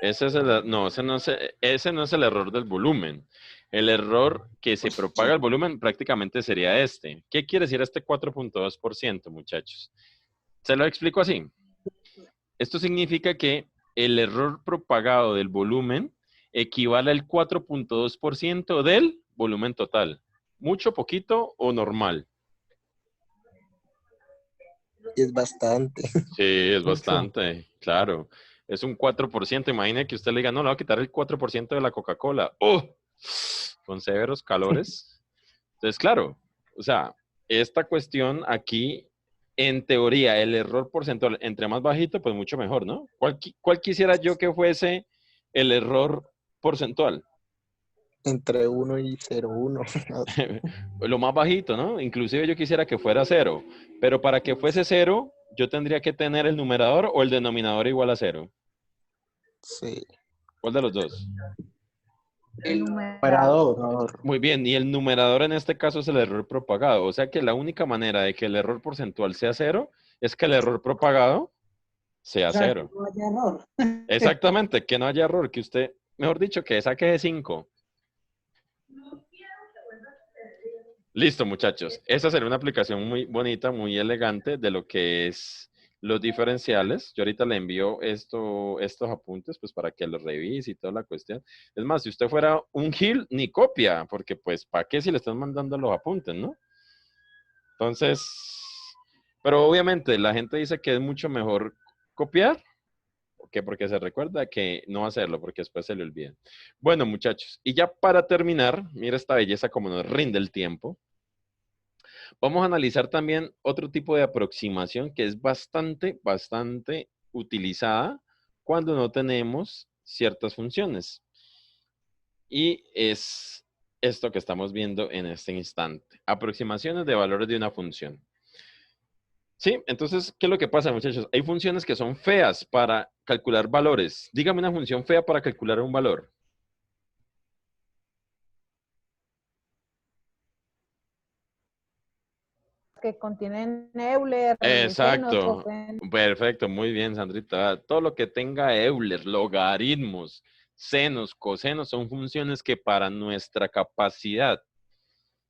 Ese no es el error del volumen. El error que se propaga el volumen prácticamente sería este. ¿Qué quiere decir este 4.2%, muchachos? Se lo explico así. Esto significa que el error propagado del volumen equivale al 4.2% del volumen total. ¿Mucho, poquito o normal? Es bastante. Sí, es Mucho. bastante, claro. Es un 4%. Imagine que usted le diga, no, le voy a quitar el 4% de la Coca-Cola. ¡Oh! Con severos calores. Entonces, claro, o sea, esta cuestión aquí, en teoría, el error porcentual, entre más bajito, pues mucho mejor, ¿no? ¿Cuál quisiera yo que fuese el error porcentual? Entre 1 y 0,1. Lo más bajito, ¿no? Inclusive yo quisiera que fuera 0, pero para que fuese 0, yo tendría que tener el numerador o el denominador igual a 0. Sí. ¿Cuál de los dos? El Numerador. Muy bien, y el numerador en este caso es el error propagado. O sea que la única manera de que el error porcentual sea 0 es que el error propagado sea 0. No haya error. Exactamente, que no haya error, que usted, mejor dicho, que saque de 5. Listo, muchachos. Esa sería una aplicación muy bonita, muy elegante de lo que es los diferenciales. Yo ahorita le envío estos apuntes pues para que los revise y toda la cuestión. Es más, si usted fuera un Gil, ni copia, porque pues ¿para qué si le están mandando los apuntes, no? Entonces, pero obviamente la gente dice que es mucho mejor copiar que porque se recuerda que no hacerlo, porque después se le olvida. Bueno, muchachos, y ya para terminar, mira esta belleza como nos rinde el tiempo. Vamos a analizar también otro tipo de aproximación que es bastante utilizada cuando no tenemos ciertas funciones. Y es esto que estamos viendo en este instante. Aproximaciones de valores de una función. Sí, entonces, ¿qué es lo que pasa, muchachos? Hay funciones que son feas para calcular valores. Dígame una función fea para calcular un valor. Que contienen Euler, senos, Exacto. coseno. Perfecto, muy bien, Sandrita. Todo lo que tenga Euler, logaritmos, senos, cosenos, son funciones que para nuestra capacidad,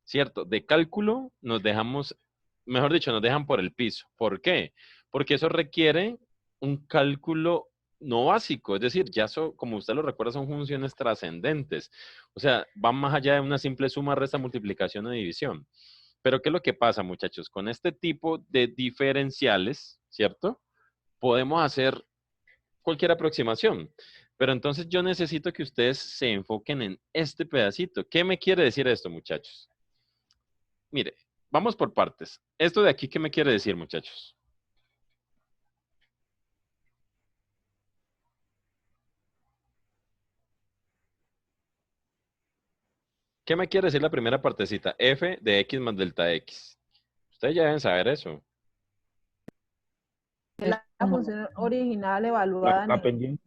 ¿cierto? De cálculo nos dejamos, mejor dicho, nos dejan por el piso. ¿Por qué? Porque eso requiere un cálculo no básico, es decir, ya como usted lo recuerda, son funciones trascendentes. O sea, van más allá de una simple suma, resta, multiplicación o división. Pero ¿qué es lo que pasa, muchachos? Con este tipo de diferenciales, ¿cierto? Podemos hacer cualquier aproximación. Pero entonces yo necesito que ustedes se enfoquen en este pedacito. ¿Qué me quiere decir esto, muchachos? Mire, vamos por partes. Esto de aquí, ¿qué me quiere decir, muchachos? ¿Qué me quiere decir la primera partecita? F de X más delta X. Ustedes ya deben saber eso. Es la función original evaluada La en pendiente.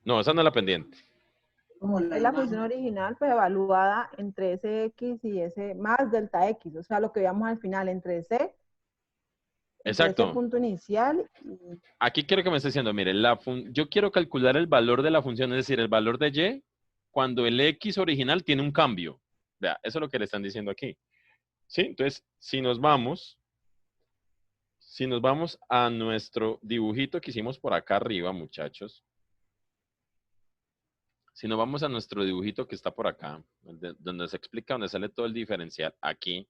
No, esa no es la pendiente. es la función original pues evaluada entre ese X y ese más delta X, o sea, lo que veamos al final entre ese Exacto. punto inicial y Aquí quiero que me esté diciendo, mire, yo quiero calcular el valor de la función, es decir, el valor de Y, cuando el X original tiene un cambio. Vea, eso es lo que le están diciendo aquí. ¿Sí? Entonces, si nos vamos a nuestro dibujito que hicimos por acá arriba, muchachos. Si nos vamos a nuestro dibujito que está por acá, donde se explica, donde sale todo el diferencial, aquí,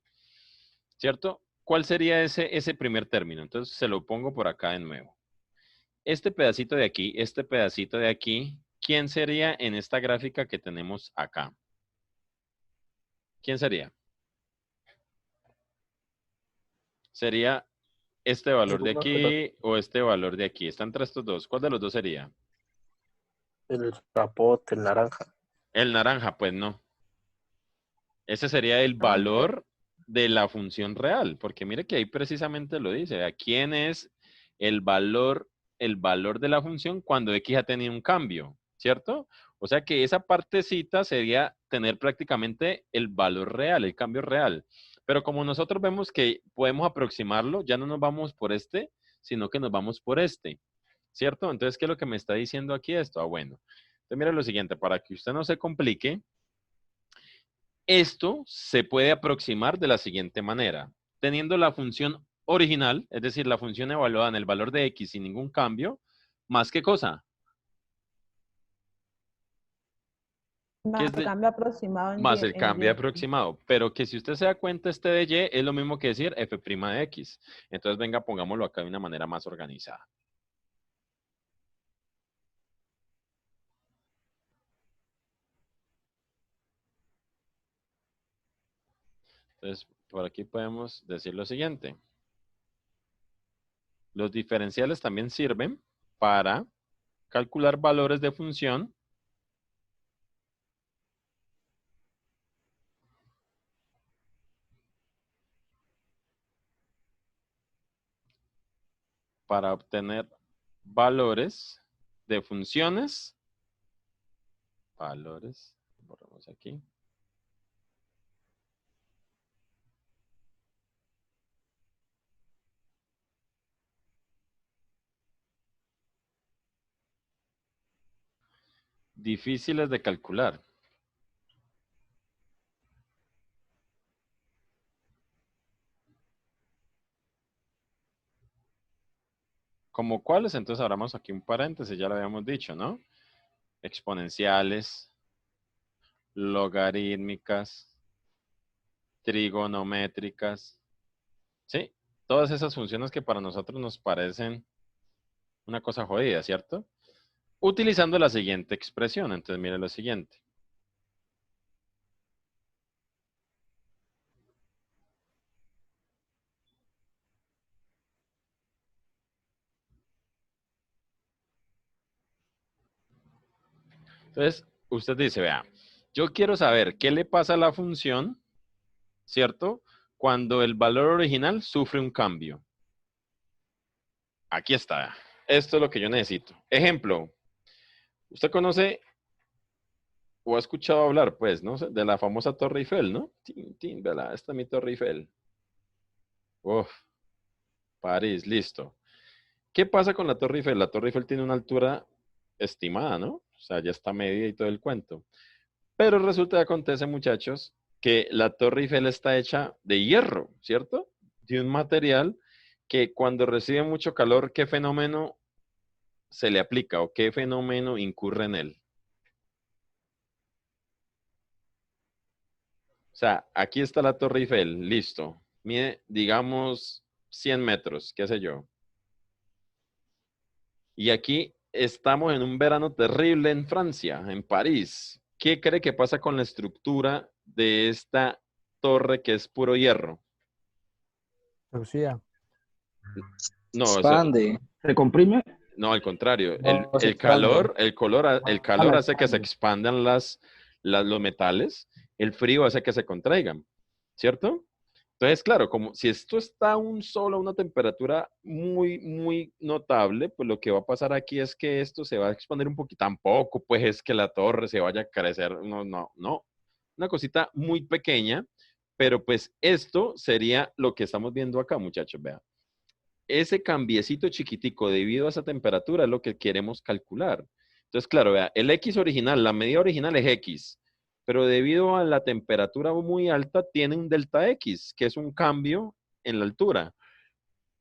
¿cierto? ¿Cuál sería ese primer término? Entonces, se lo pongo por acá de nuevo. Este pedacito de aquí, ¿quién sería en esta gráfica que tenemos acá? ¿Quién sería? ¿Sería este valor de aquí o este valor de aquí? Están entre estos dos. ¿Cuál de los dos sería? El capote, el naranja. El naranja, pues no. Ese sería el valor de la función real, porque mire que ahí precisamente lo dice. ¿A quién es el valor de la función cuando X ha tenido un cambio? ¿Cierto? O sea que esa partecita sería tener prácticamente el valor real, el cambio real. Pero como nosotros vemos que podemos aproximarlo, ya no nos vamos por este, sino que nos vamos por este. ¿Cierto? Entonces, ¿qué es lo que me está diciendo aquí esto? Ah, bueno. Entonces, mira lo siguiente, para que usted no se complique, esto se puede aproximar de la siguiente manera. Teniendo la función original, es decir, la función evaluada en el valor de X sin ningún cambio, ¿más qué cosa? más el cambio aproximado en Más el cambio Y. aproximado. Pero que si usted se da cuenta, este de Y es lo mismo que decir f' de X. Entonces, venga, pongámoslo acá de una manera más organizada. Entonces, por aquí podemos decir lo siguiente. Los diferenciales también sirven para calcular valores de función para obtener valores de funciones. Valores. Borramos aquí. Difíciles de calcular. ¿Como cuáles? Entonces abramos aquí un paréntesis, ya lo habíamos dicho, ¿no? Exponenciales, logarítmicas, trigonométricas, ¿sí? Todas esas funciones que para nosotros nos parecen una cosa jodida, ¿cierto? Utilizando la siguiente expresión. Entonces, mire lo siguiente. Entonces, usted dice, vea, yo quiero saber qué le pasa a la función, ¿cierto? Cuando el valor original sufre un cambio. Aquí está. Esto es lo que yo necesito. Ejemplo. Usted conoce o ha escuchado hablar, pues, ¿no? De la famosa Torre Eiffel, ¿no? Tin, tin, vela, esta es mi Torre Eiffel. Uf, París, listo. ¿Qué pasa con la Torre Eiffel? La Torre Eiffel tiene una altura estimada, ¿no? O sea, ya está medida y todo el cuento. Pero resulta que acontece, muchachos, que la Torre Eiffel está hecha de hierro, ¿cierto? De un material que cuando recibe mucho calor, ¿qué fenómeno se le aplica o qué fenómeno incurre en él? O sea, aquí está la Torre Eiffel, listo. Mide, digamos, 100 metros, qué sé yo. Y aquí estamos en un verano terrible en Francia, en París. ¿Qué cree que pasa con la estructura de esta torre que es puro hierro? Se oxida. No, Expande. ¿Se comprime? no, al contrario. No, se El expande. calor hace que se expande. expandan los metales. El frío hace que se contraigan, ¿cierto? Entonces, claro, como si esto está a una temperatura muy, muy notable, pues lo que va a pasar aquí es que esto se va a expandir un poquito. Tampoco, pues, es que la torre se vaya a crecer. No, no, no. Una cosita muy pequeña, pero pues esto sería lo que estamos viendo acá, muchachos, vean. Ese cambiecito chiquitico debido a esa temperatura es lo que queremos calcular. Entonces, claro, vea, el X original, la medida original es X, pero debido a la temperatura muy alta tiene un delta X, que es un cambio en la altura.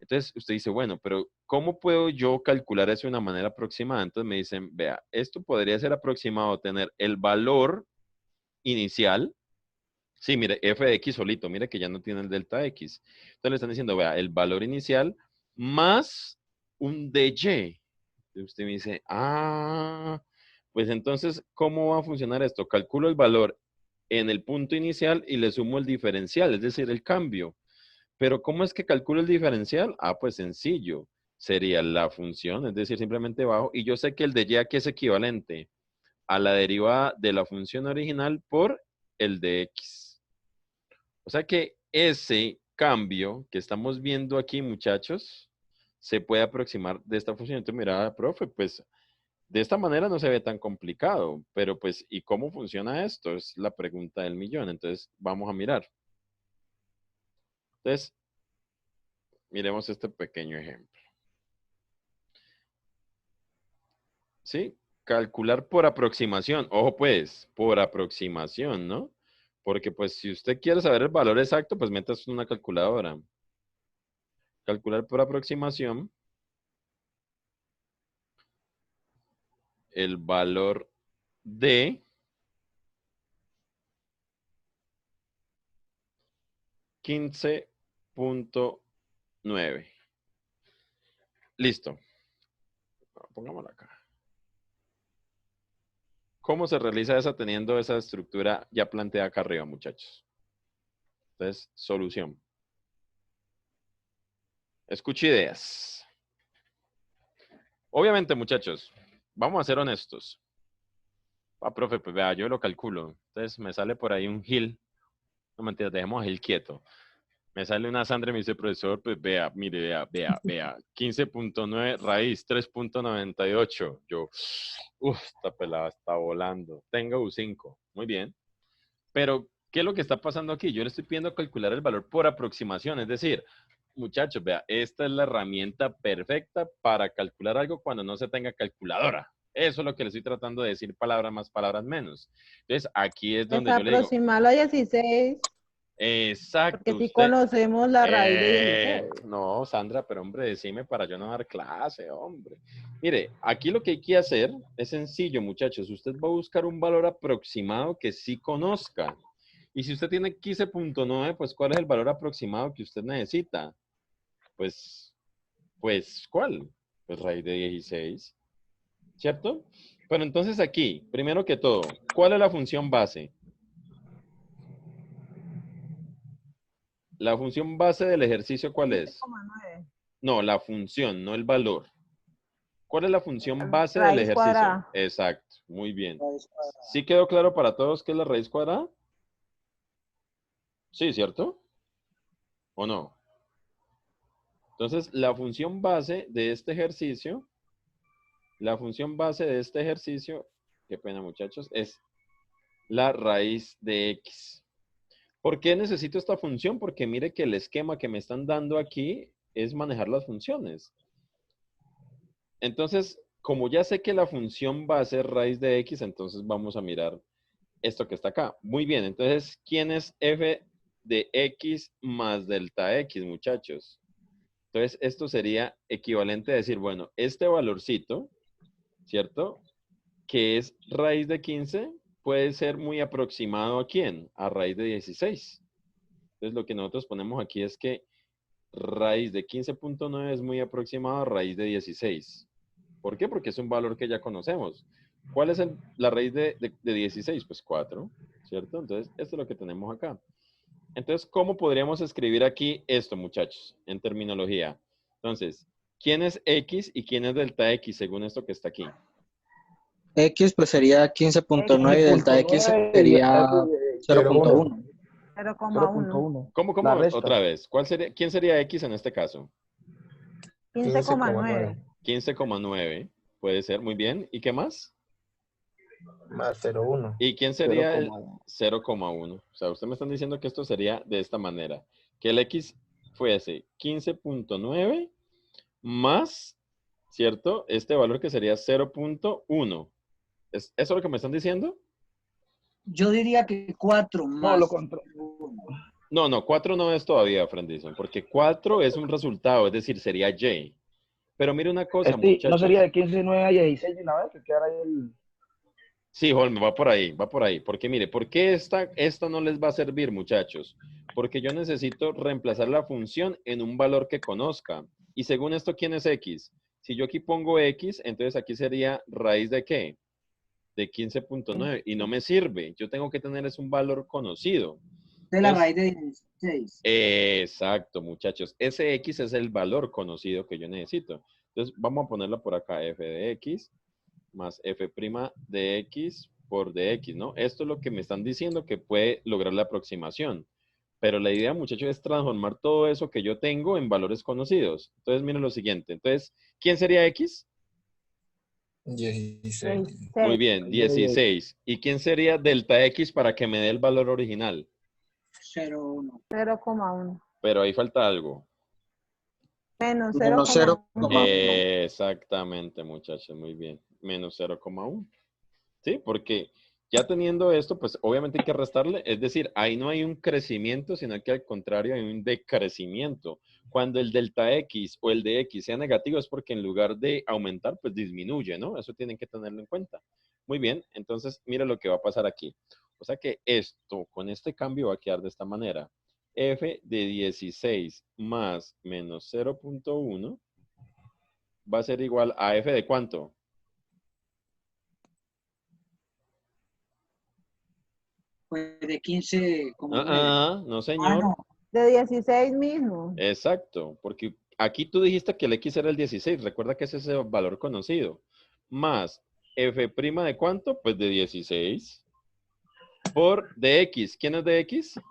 Entonces, usted dice, bueno, pero ¿cómo puedo yo calcular eso de una manera aproximada? Entonces me dicen, vea, esto podría ser aproximado, tener el valor inicial. Sí, mire, f de x solito, mire que ya no tiene el delta x. Entonces le están diciendo, vea, el valor inicial más un dy. Y usted me dice, pues entonces, ¿cómo va a funcionar esto? Calculo el valor en el punto inicial y le sumo el diferencial, es decir, el cambio. Pero ¿cómo es que calculo el diferencial? Pues sencillo. Sería la función, es decir, simplemente bajo. Y yo sé que el de y aquí es equivalente a la derivada de la función original por el de x. O sea que ese cambio que estamos viendo aquí, muchachos, se puede aproximar de esta función. Entonces, mira, profe, pues de esta manera no se ve tan complicado, pero pues, ¿y cómo funciona esto? Es la pregunta del millón. Entonces, vamos a mirar. Entonces, miremos este pequeño ejemplo. ¿Sí? Calcular por aproximación. Ojo pues, por aproximación, ¿no? Porque pues si usted quiere saber el valor exacto, pues metas una calculadora. Calcular por aproximación el valor de 15.9. Listo. Pongámoslo acá. ¿Cómo se realiza esa teniendo esa estructura ya planteada acá arriba, muchachos? Entonces, solución. Escuche ideas. Obviamente, muchachos, vamos a ser honestos. Profe, pues vea, yo lo calculo. Entonces me sale por ahí un Gil. No mentira, dejemos a Gil quieto. Me sale una Sandra y me dice, profesor, pues vea, mire, vea. 15.9 raíz 3.98. Yo, esta pelada está volando. Tengo U5. Muy bien. Pero, ¿qué es lo que está pasando aquí? Yo le estoy pidiendo calcular el valor por aproximación. Es decir, muchachos, vea, esta es la herramienta perfecta para calcular algo cuando no se tenga calculadora. Eso es lo que le estoy tratando de decir, palabras más, palabras menos. Entonces, aquí es donde yo le digo. Aproximarlo a 16. Exacto. Porque si usted- conocemos la raíz de 16. No, Sandra, pero hombre, decime para yo no dar clase, hombre. Mire, aquí lo que hay que hacer es sencillo, muchachos. Usted va a buscar un valor aproximado que sí conozca. Y si usted tiene 15.9, pues ¿cuál es el valor aproximado que usted necesita? Pues, ¿cuál? Pues raíz de 16, ¿cierto? Pero entonces aquí, primero que todo, ¿cuál es la función base? La función base del ejercicio, ¿cuál es? 15,9. No, la función, no el valor. ¿Cuál es la función base del Raíz ejercicio? cuadrada. Exacto, muy bien. Raíz cuadrada. ¿Sí quedó claro para todos qué es la raíz cuadrada? Sí, ¿cierto? ¿O no? Entonces, la función base de este ejercicio, qué pena muchachos, es la raíz de x. ¿Por qué necesito esta función? Porque mire que el esquema que me están dando aquí es manejar las funciones. Entonces, como ya sé que la función va a ser raíz de x, entonces vamos a mirar esto que está acá. Muy bien, entonces, ¿quién es f de x más delta x, muchachos? Entonces, esto sería equivalente a decir, bueno, este valorcito, ¿cierto? Que es raíz de 15, puede ser muy aproximado ¿a quién? A raíz de 16. Entonces, lo que nosotros ponemos aquí es que raíz de 15.9 es muy aproximado a raíz de 16. ¿Por qué? Porque es un valor que ya conocemos. ¿Cuál es la raíz de 16? Pues 4, ¿cierto? Entonces, esto es lo que tenemos acá. Entonces, ¿cómo podríamos escribir aquí esto, muchachos, en terminología? Entonces, ¿quién es X y quién es delta X según esto que está aquí? X pues sería 15.9 y delta X 15.9 sería y 0.1. 0,1. 0.1. ¿Cómo? La resta. Otra vez. ¿Quién sería X en este caso? 15,9. 15,9. Puede ser, muy bien. ¿Y qué más? Más 0,1. ¿Y quién sería el 0,1. 0,1? O sea, usted me están diciendo que esto sería de esta manera. Que el X fuese 15.9 más, ¿cierto? Este valor que sería 0.1. ¿Es eso lo que me están diciendo? Yo diría que 4 No, más. lo contrario. No, 4 no es todavía, Frandison, porque 4 es un resultado, es decir, sería Y. Pero mire una cosa, ¿No muchachos. sería de 15.9 a 16 de una vez? Que quedara ahí el... Sí, Holme, va por ahí. Porque mire, ¿por qué esta no les va a servir, muchachos? Porque yo necesito reemplazar la función en un valor que conozca. Y según esto, ¿quién es X? Si yo aquí pongo X, entonces aquí sería raíz de ¿qué? De 15.9. Y no me sirve. Yo tengo que tener es un valor conocido. De la Entonces, raíz de 16. exacto, muchachos. Ese X es el valor conocido que yo necesito. Entonces, vamos a ponerlo por acá, f de X más f' de X por dx, ¿no? Esto es lo que me están diciendo que puede lograr la aproximación. Pero la idea, muchachos, es transformar todo eso que yo tengo en valores conocidos. Entonces, miren lo siguiente. Entonces, ¿quién sería X? 16. Muy bien, 16. ¿Y quién sería delta X para que me dé el valor original? 0,1. 0,1. Pero ahí falta algo. Menos Menos 0,1. Exactamente, muchachos, muy bien. Menos 0,1. ¿Sí? Porque ya teniendo esto, pues obviamente hay que restarle. Es decir, ahí no hay un crecimiento, sino que al contrario hay un decrecimiento. Cuando el delta X o el de X sea negativo es porque en lugar de aumentar, pues disminuye, ¿no? Eso tienen que tenerlo en cuenta. Muy bien, entonces mira lo que va a pasar aquí. O sea que esto, con este cambio va a quedar de esta manera. F de 16 más menos 0.1 va a ser igual a F de ¿cuánto? Pues de 15,9. No, señor. No. De 16 mismo. Exacto, porque aquí tú dijiste que el X era el 16. Recuerda que ese es el valor conocido. Más F' de ¿cuánto? Pues de 16. Por dx. ¿Quién es dx?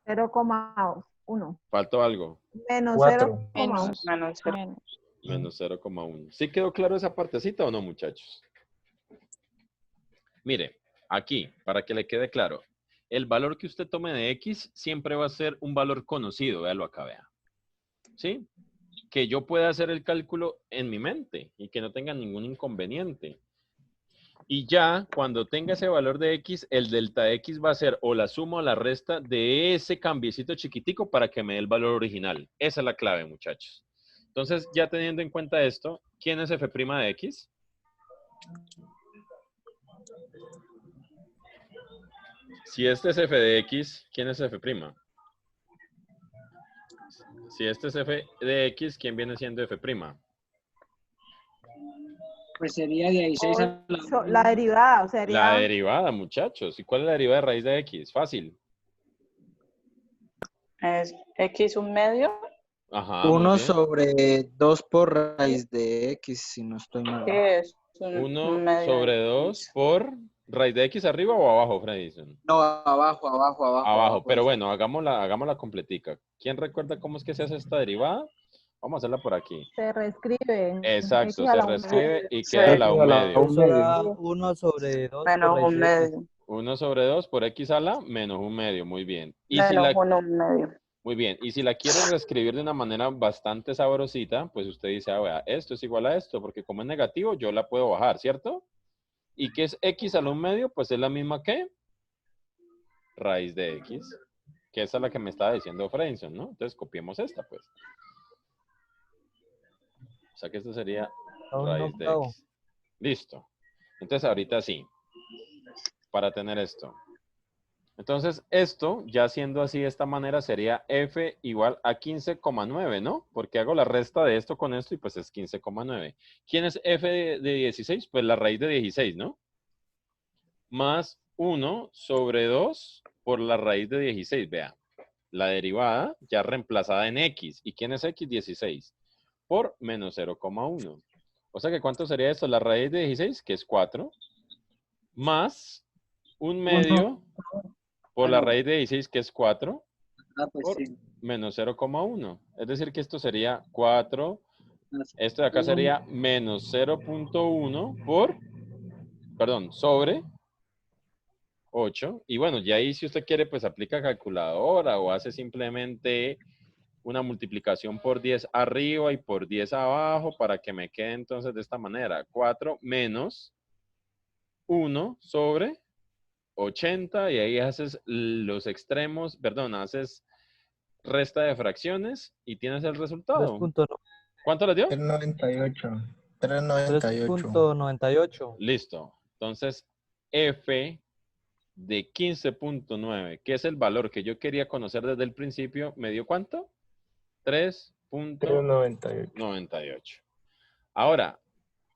0,1. Faltó algo. Menos 4. 0,1. Menos 0,1. ¿Sí quedó claro esa partecita o no, muchachos? Mire, aquí, para que le quede claro, el valor que usted tome de X siempre va a ser un valor conocido, véalo acá, vea. ¿Sí? Que yo pueda hacer el cálculo en mi mente y que no tenga ningún inconveniente. Y ya cuando tenga ese valor de x, el delta x va a ser o la suma o la resta de ese cambiecito chiquitico para que me dé el valor original. Esa es la clave, muchachos. Entonces, ya teniendo en cuenta esto, ¿quién es f' de x? Si este es f de x, ¿quién es f'? Si este es f de x, ¿quién viene siendo f'? Pues sería de 16 a la La derivada, o sea, La sería derivada, muchachos. ¿Y cuál es la derivada de raíz de x? Fácil. Es x un medio. Ajá, muy 1 bien. sobre 2 por raíz de x, si no estoy mal. ¿Qué es? Un 1 medio sobre de 2 x. por raíz de x arriba o abajo, Fredison. No, abajo. Abajo, pero bueno, hagámosla completica. ¿Quién recuerda cómo es que se hace esta derivada? Vamos a hacerla por aquí. se reescribe. Exacto, X a se la un reescribe y Sí. queda la X un a la medio. un Eso da medio. 1 sobre 2 por Menos raíz un de x. medio. 1 sobre 2 por x a la menos un medio. Muy bien. Y si Menos la, 1 un medio. muy bien. Y si la quiere reescribir de una manera bastante sabrosita, pues usted dice, ah, vea, esto es igual a esto, porque como es negativo, yo la puedo bajar, ¿cierto? ¿Y qué es x a la un medio? Pues es la misma que raíz de x, que esa es la que me estaba diciendo Fredson, ¿no? Entonces copiemos esta, pues. O sea que esto sería A un raíz de octavo. x. Listo. Entonces ahorita sí, para tener esto. Entonces esto, ya siendo así de esta manera, sería f igual a 15,9, ¿no? Porque hago la resta de esto con esto y pues es 15,9. ¿Quién es f de 16? Pues la raíz de 16, ¿no? Más 1 sobre 2 por la raíz de 16, vea. La derivada ya reemplazada en x. ¿Y quién es x? 16. Por menos 0,1. O sea que ¿cuánto sería esto? La raíz de 16, que es 4, más un medio por la raíz de 16, que es 4, pues por sí. menos 0,1. Es decir, que esto sería 4, esto de acá sería menos 0,1 por, perdón, sobre 8. Y bueno, ya ahí si usted quiere, pues aplica calculadora o hace simplemente una multiplicación por 10 arriba y por 10 abajo para que me quede entonces de esta manera. 4 menos 1 sobre 80 y ahí haces los extremos, perdón, haces resta de fracciones y tienes el resultado. 3.9. ¿Cuánto le dio? 398. 398. 3.98. Listo. Entonces, f de 15.9, que es el valor que yo quería conocer desde el principio, ¿me dio cuánto? 3.98. 398. Ahora,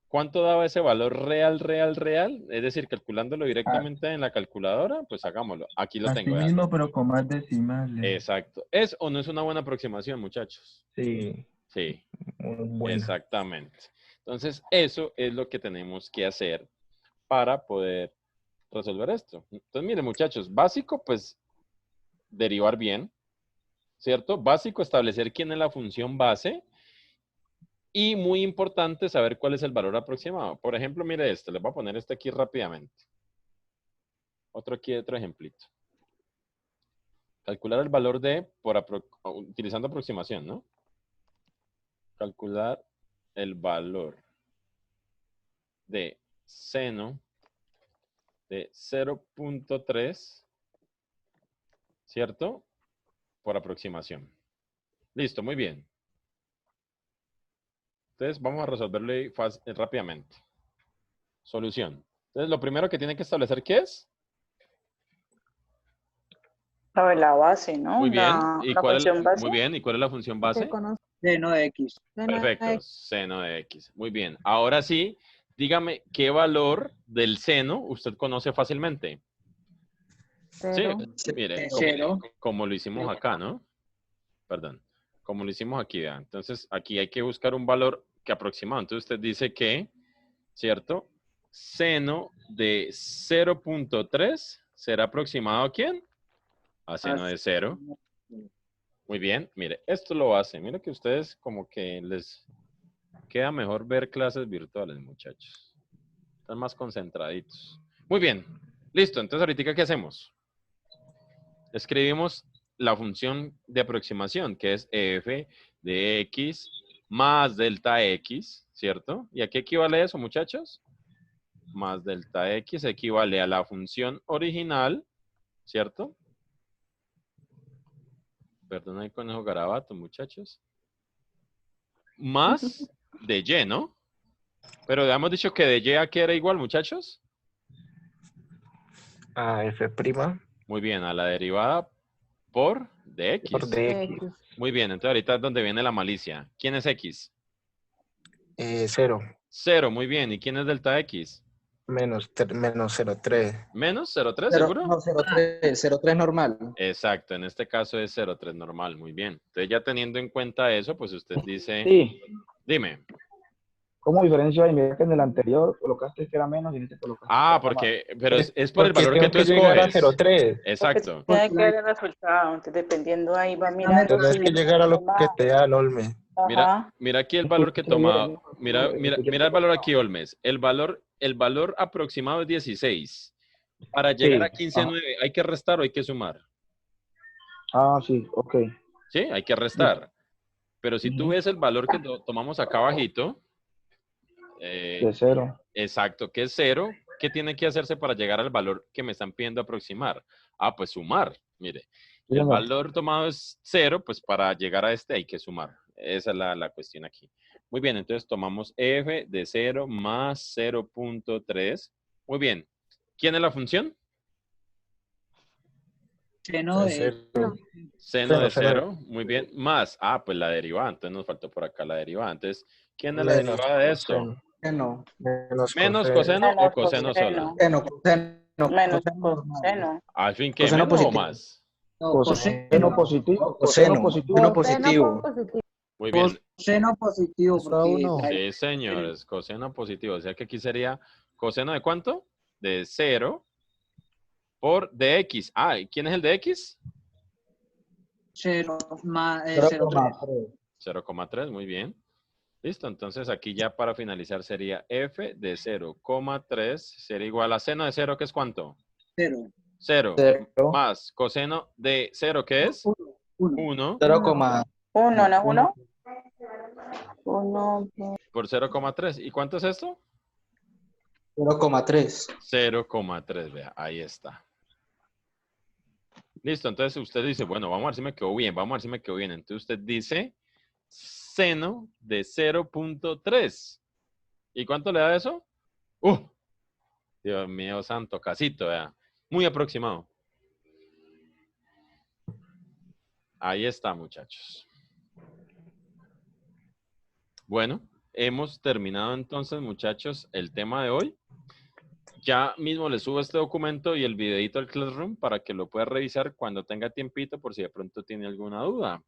¿cuánto daba ese valor real? Es decir, calculándolo directamente en la calculadora, pues hagámoslo. Aquí lo Así tengo. ¿verdad? mismo, pero con más decimales. Exacto. ¿Es o no es una buena aproximación, muchachos? Sí. Sí. Muy buena. Exactamente. Entonces, eso es lo que tenemos que hacer para poder resolver esto. Entonces, miren, muchachos, básico, pues, derivar bien, ¿cierto? Básico, establecer quién es la función base. Y muy importante saber cuál es el valor aproximado. Por ejemplo, mire este. Les voy a poner este aquí rápidamente. Otro ejemplito. Calcular el valor de, utilizando aproximación, ¿no? Calcular el valor de seno de 0.3, ¿cierto? Por aproximación. Listo, muy bien. Entonces, vamos a resolverlo rápidamente. Solución. Entonces, lo primero que tiene que establecer, ¿qué es? La base, ¿no? Muy bien. La función base. Muy bien. ¿Y cuál es la función base? Seno de x. Perfecto. Seno de x. Muy bien. Ahora sí, dígame qué valor del seno usted conoce fácilmente. Cero. Sí, mire, como lo hicimos acá, ¿no? Perdón. Como lo hicimos aquí, vean. Entonces, aquí hay que buscar un valor que aproximado. Entonces, usted dice que, ¿cierto? Seno de 0.3 será aproximado ¿a quién? A seno de 0. Muy bien. Mire, esto lo hace. Mire que ustedes como que les queda mejor ver clases virtuales, muchachos. Están más concentraditos. Muy bien. Listo. Entonces, ahorita, ¿qué hacemos? Escribimos la función de aproximación, que es f de x más delta x, ¿cierto? ¿Y a qué equivale eso, muchachos? más delta X equivale a la función original, ¿cierto? Perdón el conejo garabato, muchachos. Más de Y, ¿no? Pero habíamos dicho que de Y a qué era igual, muchachos. A F'. Muy bien, a la derivada por dx. Por dx. Muy bien, entonces ahorita es donde viene la malicia. ¿Quién es x? 0. 0, muy bien. ¿Y quién es delta x? Menos 0,3. ¿Menos 0,3 seguro? No, 0,3 normal. Exacto, en este caso es 0,3 normal, muy bien. Entonces ya teniendo en cuenta eso, pues usted dice... Sí. Dime. ¿Cómo diferencia ahí? Mira que en el anterior colocaste que era menos y en este colocaste que era porque, más. pero es por el Porque valor que tú tengo llegar a escoges. 0,3. Exacto. Tiene que ver el resultado, entonces dependiendo ahí va mirando. Tienes que llegar a lo que te da el Olme. Mira aquí el valor que toma. Mira el valor aquí, Olmes. El valor aproximado es 16. Para llegar a 15,9, ¿hay que restar o hay que sumar? Ah, sí, ok. Sí, hay que restar. Pero si tú ves el valor que tomamos acá abajito. De 0. Exacto, que es 0. ¿Qué tiene que hacerse para llegar al valor que me están pidiendo aproximar? Ah, pues sumar. Mire, el valor tomado es 0, pues para llegar a este hay que sumar. Esa es la cuestión aquí. Muy bien, entonces tomamos f de 0 más 0.3. Muy bien. ¿Quién es la función? Seno de 0. Seno de 0. Muy bien. Más. Pues la derivada. Entonces nos faltó por acá la derivada. Entonces, ¿quién es la derivada de esto? Seno. ¿Menos coseno o coseno solo? Menos coseno. ¿Al fin qué? Coseno ¿Menos o positivo. más? Coseno positivo. Coseno positivo. Muy bien. Coseno positivo. Sí, señores. Coseno positivo. O sea que aquí sería coseno de ¿cuánto? De 0 por dx. ¿Y quién es el dx? 0,3. Muy bien. Listo. Entonces aquí ya para finalizar sería f de 0,3 sería igual a seno de 0, ¿que es cuánto? 0. 0. Más coseno de 0, ¿qué es? 1. 0,1. 1, ¿no es 1? 1 por 0,3. ¿Y cuánto es esto? 0,3. 0,3, vea, ahí está. Listo, entonces usted dice, bueno, vamos a ver si me quedó bien, Entonces usted dice seno de 0.3. ¿Y cuánto le da eso? Dios mío santo, casito, vea. Muy aproximado. Ahí está, muchachos. Bueno, hemos terminado entonces, muchachos, el tema de hoy. Ya mismo les subo este documento y el videito al Classroom para que lo pueda revisar cuando tenga tiempito por si de pronto tiene alguna duda.